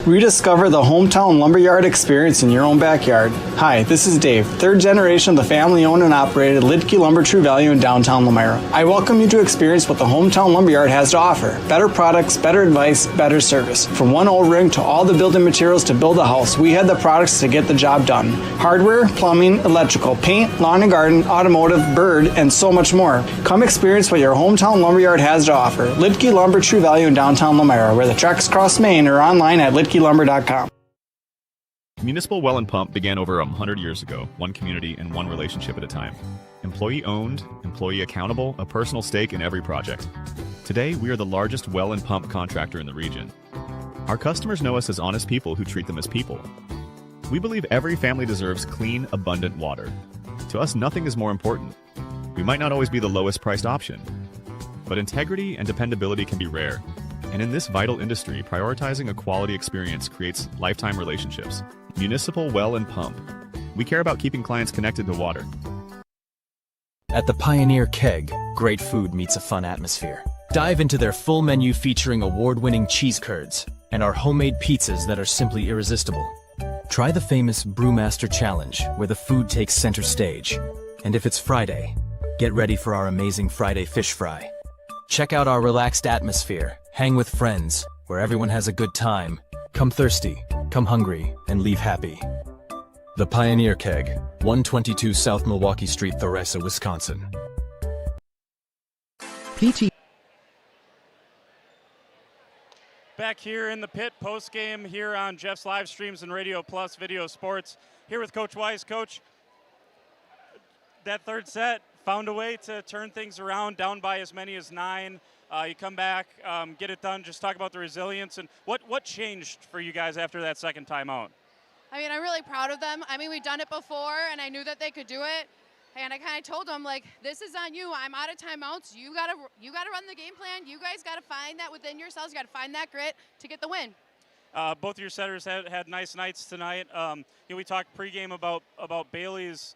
Rediscover the hometown lumberyard experience in your own backyard. Hi, this is Dave, third generation of the family-owned and operated Lidke Lumber True Value in downtown Lamira. I welcome you to experience what the hometown lumberyard has to offer. Better products, better advice, better service. From one O-ring to all the building materials to build a house, we had the products to get the job done. Hardware, plumbing, electrical, paint, lawn and garden, automotive, bird, and so much more. Come experience what your hometown lumberyard has to offer. Lidke Lumber True Value in downtown Lamira, where the tracks cross Main, or online at lidkelumber.com. Municipal Well and Pump began over 100 years ago, one community and one relationship at a time. Employee owned, employee accountable, a personal stake in every project. Today, we are the largest well and pump contractor in the region. Our customers know us as honest people who treat them as people. We believe every family deserves clean, abundant water. To us, nothing is more important. We might not always be the lowest priced option, but integrity and dependability can be rare. And in this vital industry, prioritizing a quality experience creates lifetime relationships. Municipal Well and Pump. We care about keeping clients connected to water. At the Pioneer Keg, great food meets a fun atmosphere. Dive into their full menu featuring award-winning cheese curds and our homemade pizzas that are simply irresistible. Try the famous Brewmaster Challenge, where the food takes center stage. And if it's Friday, get ready for our amazing Friday fish fry. Check out our relaxed atmosphere. Hang with friends, where everyone has a good time. Come thirsty, come hungry, and leave happy. The Pioneer Keg, 122 South Milwaukee Street, Theresa, Wisconsin. PT. Back here in the pit, post-game here on Jeff's live streams and Radio Plus Video Sports. Here with Coach Weiss. Coach, that third set found a way to turn things around, down by as many as 9. You come back, get it done. Just talk about the resilience and what changed for you guys after that second timeout. I mean, I'm really proud of them. I mean, we've done it before, and I knew that they could do it. And I kind of told them, like, this is on you. I'm out of timeouts. You gotta run the game plan. You guys gotta find that within yourselves. You gotta find that grit to get the win. Both of your setters had nice nights tonight. We talked pregame about Bailey's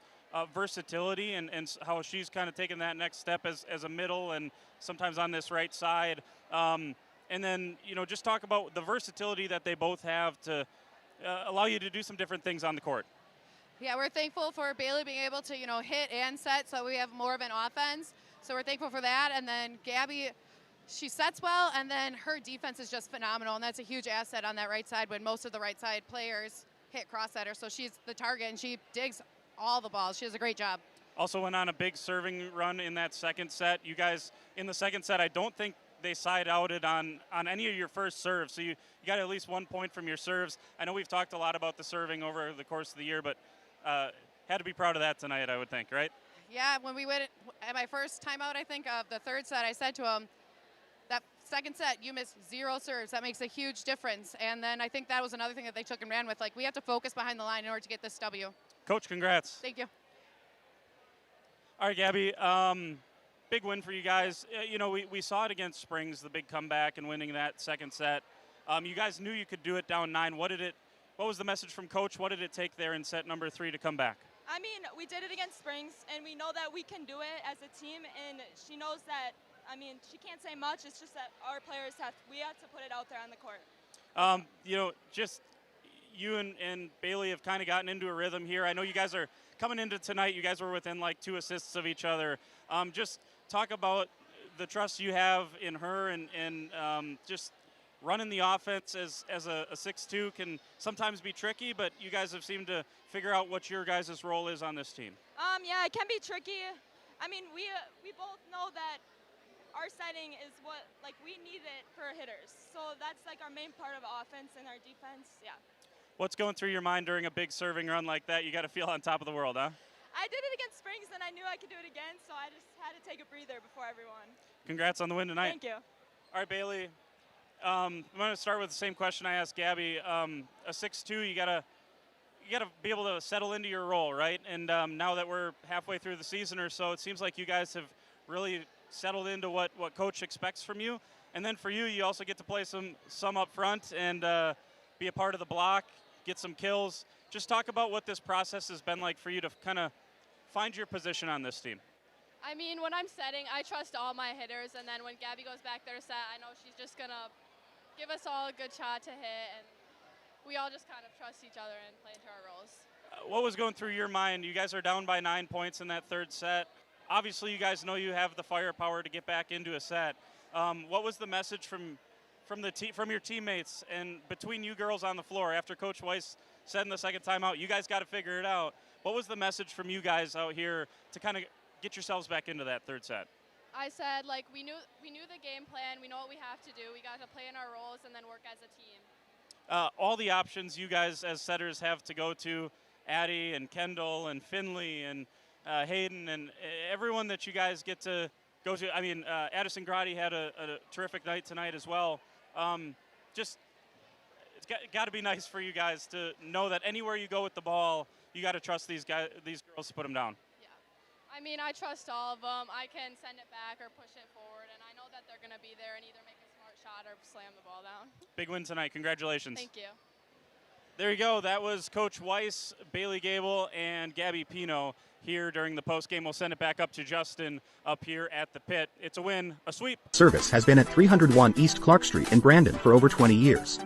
versatility and how she's kind of taken that next step as a middle and sometimes on this right side. And then, just talk about the versatility that they both have to allow you to do some different things on the court. Yeah, we're thankful for Bailey being able to, hit and set, so we have more of an offense. So we're thankful for that. And then Gabby, she sets well, and then her defense is just phenomenal, and that's a huge asset on that right side when most of the right side players hit cross-setter. So she's the target, and she digs all the balls. She does a great job. Also went on a big serving run in that second set. You guys, in the second set, I don't think they side-outed on any of your first serves. So you got at least 1 point from your serves. I know we've talked a lot about the serving over the course of the year, but had to be proud of that tonight, I would think, right? Yeah, when we went at my first timeout, I think, of the third set, I said to him, that second set, you missed 0 serves. That makes a huge difference. And then I think that was another thing that they took and ran with. Like, we have to focus behind the line in order to get this W. Coach, congrats. Thank you. All right, Gabby, big win for you guys. We saw it against Springs, the big comeback and winning that second set. You guys knew you could do it down 9. What was the message from Coach? What did it take there in set number 3 to come back? I mean, we did it against Springs, and we know that we can do it as a team, and she knows that. I mean, she can't say much. It's just that our players have to put it out there on the court. Just you and Bailey have kind of gotten into a rhythm here. I know you guys are coming into tonight. You guys were within like 2 assists of each other. Just talk about the trust you have in her and just running the offense as a 6'2" can sometimes be tricky, but you guys have seemed to figure out what your guys' role is on this team. Yeah, it can be tricky. I mean, we both know that our setting is what, like, we need it for hitters. So that's like our main part of offense and our defense, yeah. What's going through your mind during a big serving run like that? You got to feel on top of the world, huh? I did it against Springs, and I knew I could do it again, so I just had to take a breather before everyone. Congrats on the win tonight. Thank you. All right, Bailey. I'm going to start with the same question I asked Gabby. A 6'2", you gotta be able to settle into your role, right? And now that we're halfway through the season or so, it seems like you guys have really settled into what Coach expects from you. And then for you, you also get to play some up front and be a part of the block, get some kills. Just talk about what this process has been like for you to kind of find your position on this team. I mean, when I'm setting, I trust all my hitters, and then when Gabby goes back there to set, I know she's just going to give us all a good shot to hit, and we all just kind of trust each other and play into our roles. What was going through your mind? You guys are down by 9 points in that third set. Obviously, you guys know you have the firepower to get back into a set. What was the message from your teammates and between you girls on the floor after Coach Weiss said in the second timeout, you guys got to figure it out? What was the message from you guys out here to kind of get yourselves back into that third set? I said, like, we knew the game plan. We know what we have to do. We got to play in our roles and then work as a team. All the options you guys as setters have to go to, Addie and Kendall and Finley and Hayden and everyone that you guys get to go to. I mean, Addison Grotti had a terrific night tonight as well. It's got to be nice for you guys to know that anywhere you go with the ball, you got to trust these girls to put them down. I mean, I trust all of them. I can send it back or push it forward, and I know that they're going to be there and either make a smart shot or slam the ball down. Big win tonight. Congratulations. Thank you. There you go. That was Coach Weiss, Bailey Gable, and Gabby Pino here during the postgame. We'll send it back up to Justin up here at the pit. It's a win, a sweep. Service has been at 301 East Clark Street in Brandon for over 20 years.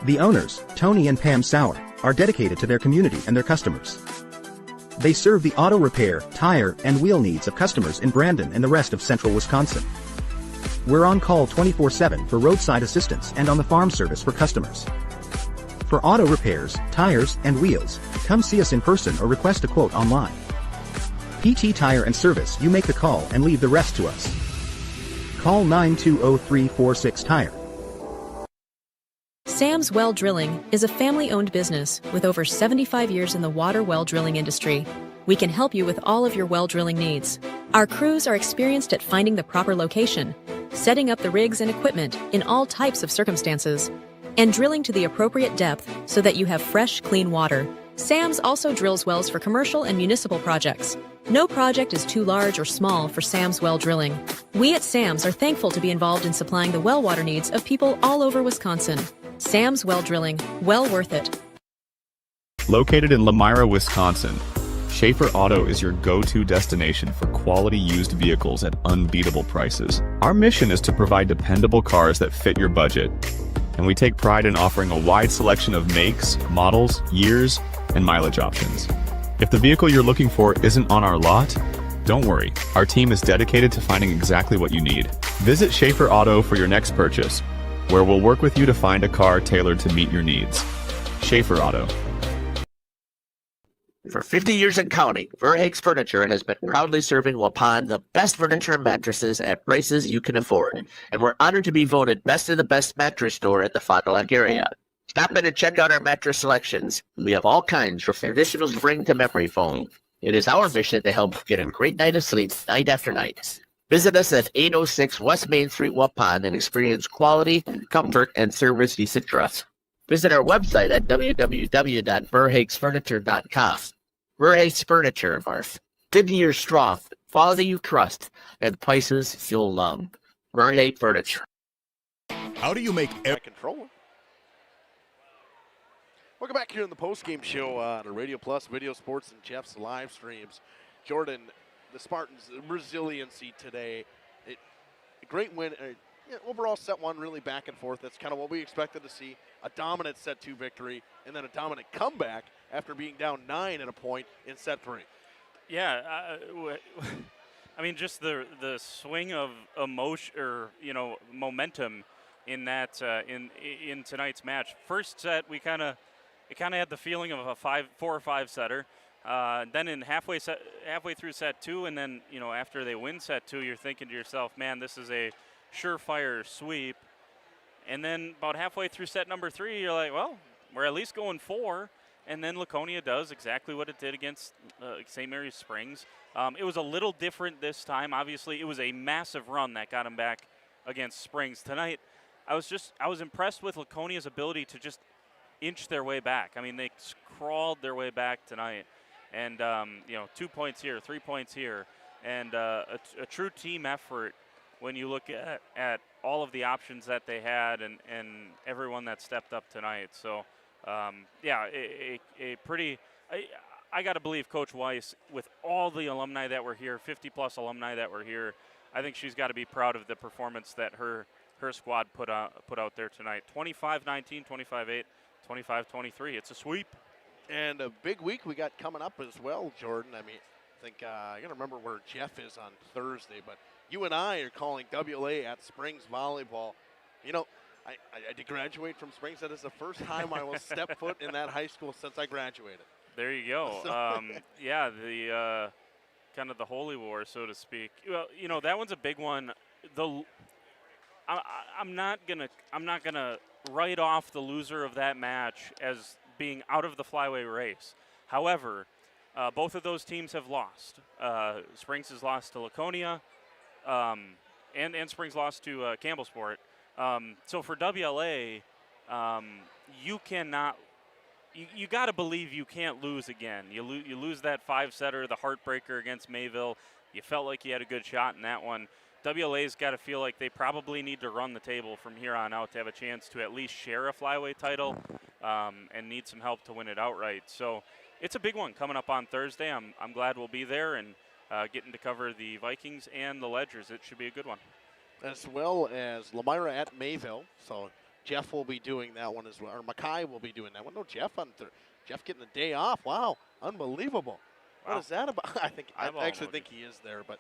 The owners, Tony and Pam Sauer, are dedicated to their community and their customers. They serve the auto repair, tire, and wheel needs of customers in Brandon and the rest of central Wisconsin. We're on call 24/7 for roadside assistance and on the farm service for customers. For auto repairs, tires, and wheels, come see us in person or request a quote online. PT Tire and Service, you make the call and leave the rest to us. Call 920-346-TIRE. Sam's Well Drilling is a family-owned business with over 75 years in the water well drilling industry. We can help you with all of your well drilling needs. Our crews are experienced at finding the proper location, setting up the rigs and equipment in all types of circumstances, and drilling to the appropriate depth so that you have fresh, clean water. Sam's also drills wells for commercial and municipal projects. No project is too large or small for Sam's Well Drilling. We at Sam's are thankful to be involved in supplying the well water needs of people all over Wisconsin. Sam's Well Drilling, well worth it. Located in Lamira, Wisconsin, Schaefer Auto is your go-to destination for quality used vehicles at unbeatable prices. Our mission is to provide dependable cars that fit your budget, and we take pride in offering a wide selection of makes, models, years, and mileage options. If the vehicle you're looking for isn't on our lot, don't worry. Our team is dedicated to finding exactly what you need. Visit Schaefer Auto for your next purchase, where we'll work with you to find a car tailored to meet your needs. Schaefer Auto. For 50 years and counting, Verhaeg's Furniture has been proudly serving Waupun the best furniture and mattresses at prices you can afford. And we're honored to be voted best of the best mattress store at the Fond du Lac area. Stop in and check out our mattress selections. We have all kinds from traditional spring to memory foam. It is our mission to help get a great night of sleep night after night. Visit us at 806 West Main Street, Waupun, and experience quality, comfort, and service you should trust. Visit our website at www.verhaegsfurniture.com. Verhaeg's Furniture, 50 years strong, quality you trust, and prices you'll love. Verhaeg Furniture. How do you make controller? Welcome back here in the postgame show on Radio Plus, Video Sports, and Jeff's live streams. Jordan, the Spartans' resiliency today, a great win. Overall, set one really back and forth. That's kind of what we expected to see. A dominant set two victory, and then a dominant comeback after being down 9 at a point in set 3. Yeah, I mean, just the swing of emotion or momentum in that in tonight's match. First set, it kind of had the feeling of a 4 or 5 setter. Then in halfway through set 2, and then after they win set 2, you're thinking to yourself, man, this is a surefire sweep. And then about halfway through set number 3, you're like, well, we're at least going 4. And then Laconia does exactly what it did against St. Mary's Springs. It was a little different this time. Obviously, it was a massive run that got them back against Springs. Tonight, I was impressed with Laconia's ability to just inch their way back. I mean, they crawled their way back tonight. And, 2 points here, 3 points here. And a true team effort when you look at all of the options that they had and everyone that stepped up tonight. So, a pretty I got to believe Coach Weiss, with all the alumni that were here, 50-plus alumni that were here, I think she's got to be proud of the performance that her squad put out there tonight. 25-19, 25-8, 25-23. It's a sweep. And a big week we got coming up as well, Jordan. I mean, I think I got to remember where Jeff is on Thursday, but you and I are calling WLA at Springs Volleyball. I did graduate from Springs. That is the first time I will step foot in that high school since I graduated. There you go. The kind of the holy war, so to speak. Well, that one's a big one. I'm not gonna write off the loser of that match as being out of the flyweight race. However, both of those teams have lost. Springs has lost to Laconia, and Springs lost to Campbellsport. So for WLA, you cannot. You got to believe you can't lose again. You lose that 5-setter, the heartbreaker against Mayville. You felt like you had a good shot in that one. WLA's got to feel like they probably need to run the table from here on out to have a chance to at least share a flyweight title, and need some help to win it outright. So it's a big one coming up on Thursday. I'm glad we'll be there and getting to cover the Vikings and the Ledgers. It should be a good one. As well as Lamira at Mayville. So Jeff will be doing that one as well, or Mackay will be doing that one. No, Jeff Jeff getting the day off. Wow, unbelievable. Wow. What is that about? I actually think he is there, but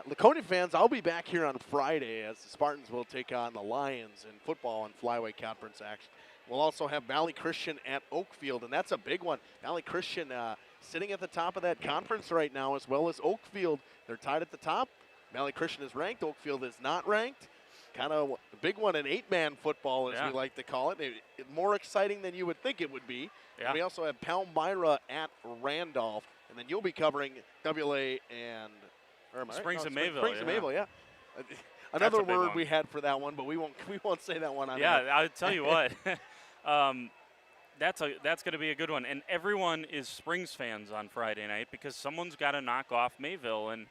Laconia fans, I'll be back here on Friday as the Spartans will take on the Lions in football and flyweight conference action. We'll also have Valley Christian at Oakfield, and that's a big one. Valley Christian sitting at the top of that conference right now, as well as Oakfield. They're tied at the top. Valley Christian is ranked. Oakfield is not ranked. Kind of a big one, an 8-man football, as we like to call it. More exciting than you would think it would be. Yeah. And we also have Palmyra at Randolph, and then you'll be covering WLA and Springs and Mayville. Springs and Mayville, yeah. Another word we had for that one, but we won't say that one on Yeah, I'll tell you what. That's going to be a good one. And everyone is Springs fans on Friday night because someone's got to knock off Mayville. And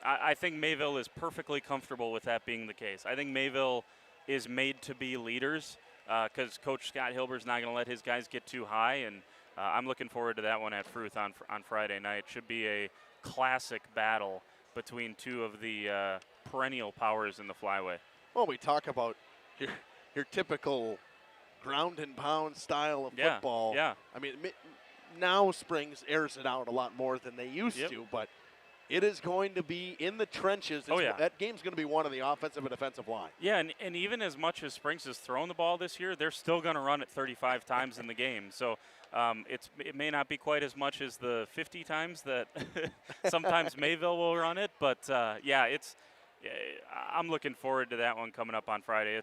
I think Mayville is perfectly comfortable with that being the case. I think Mayville is made to be leaders because Coach Scott Hilber's not going to let his guys get too high, and I'm looking forward to that one at Fruth on Friday night. Should be a classic battle between two of the perennial powers in the flyway. Well, we talk about your typical ground and pound style of football. Yeah. I mean, now Springs airs it out a lot more than they used to, but it is going to be in the trenches. That game's going to be one of the offensive and defensive line. Yeah, and even as much as Springs has thrown the ball this year, they're still going to run it 35 times in the game. So it may not be quite as much as the 50 times that sometimes Mayville will run it, but I'm looking forward to that one coming up on Friday.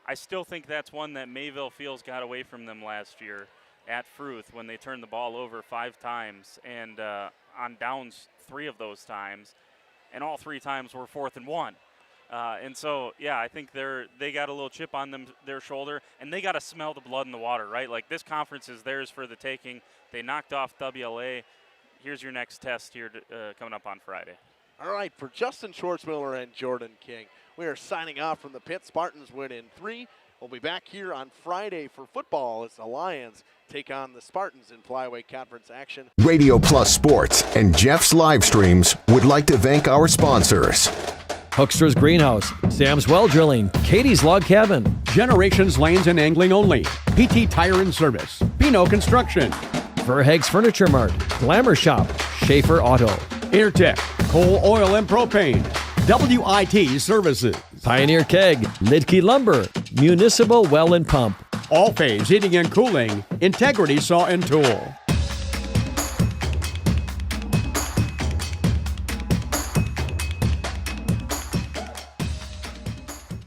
I still think that's one that Mayville feels got away from them last year at Fruth when they turned the ball over 5 times and on downs 3 of those times, and all 3 times were 4th and 1. And so, I think they got a little chip on their shoulder, and they got to smell the blood in the water, right? Like, this conference is theirs for the taking. They knocked off WLA. Here's your next test here coming up on Friday. All right, for Justin Schwartzmiller and Jordan King, we are signing off from the pit. Spartans win in 3. We'll be back here on Friday for football as the Lions take on the Spartans in Flyway Conference action. Radio Plus Sports and Jeff's live streams would like to thank our sponsors. Hoekstra's Greenhouse, Sam's Well Drilling, Katie's Log Cabin, Generations Lanes and Angling Only, PT Tire and Service, Pino Construction, Verheg's Furniture Mart, Glamour Shop, Schaefer Auto, Airtech, Coal, Oil, and Propane, WIT Services, Pioneer Keg, Lidke Lumber, Municipal Well and Pump, All Phase Heating and Cooling, Integrity Saw and Tool.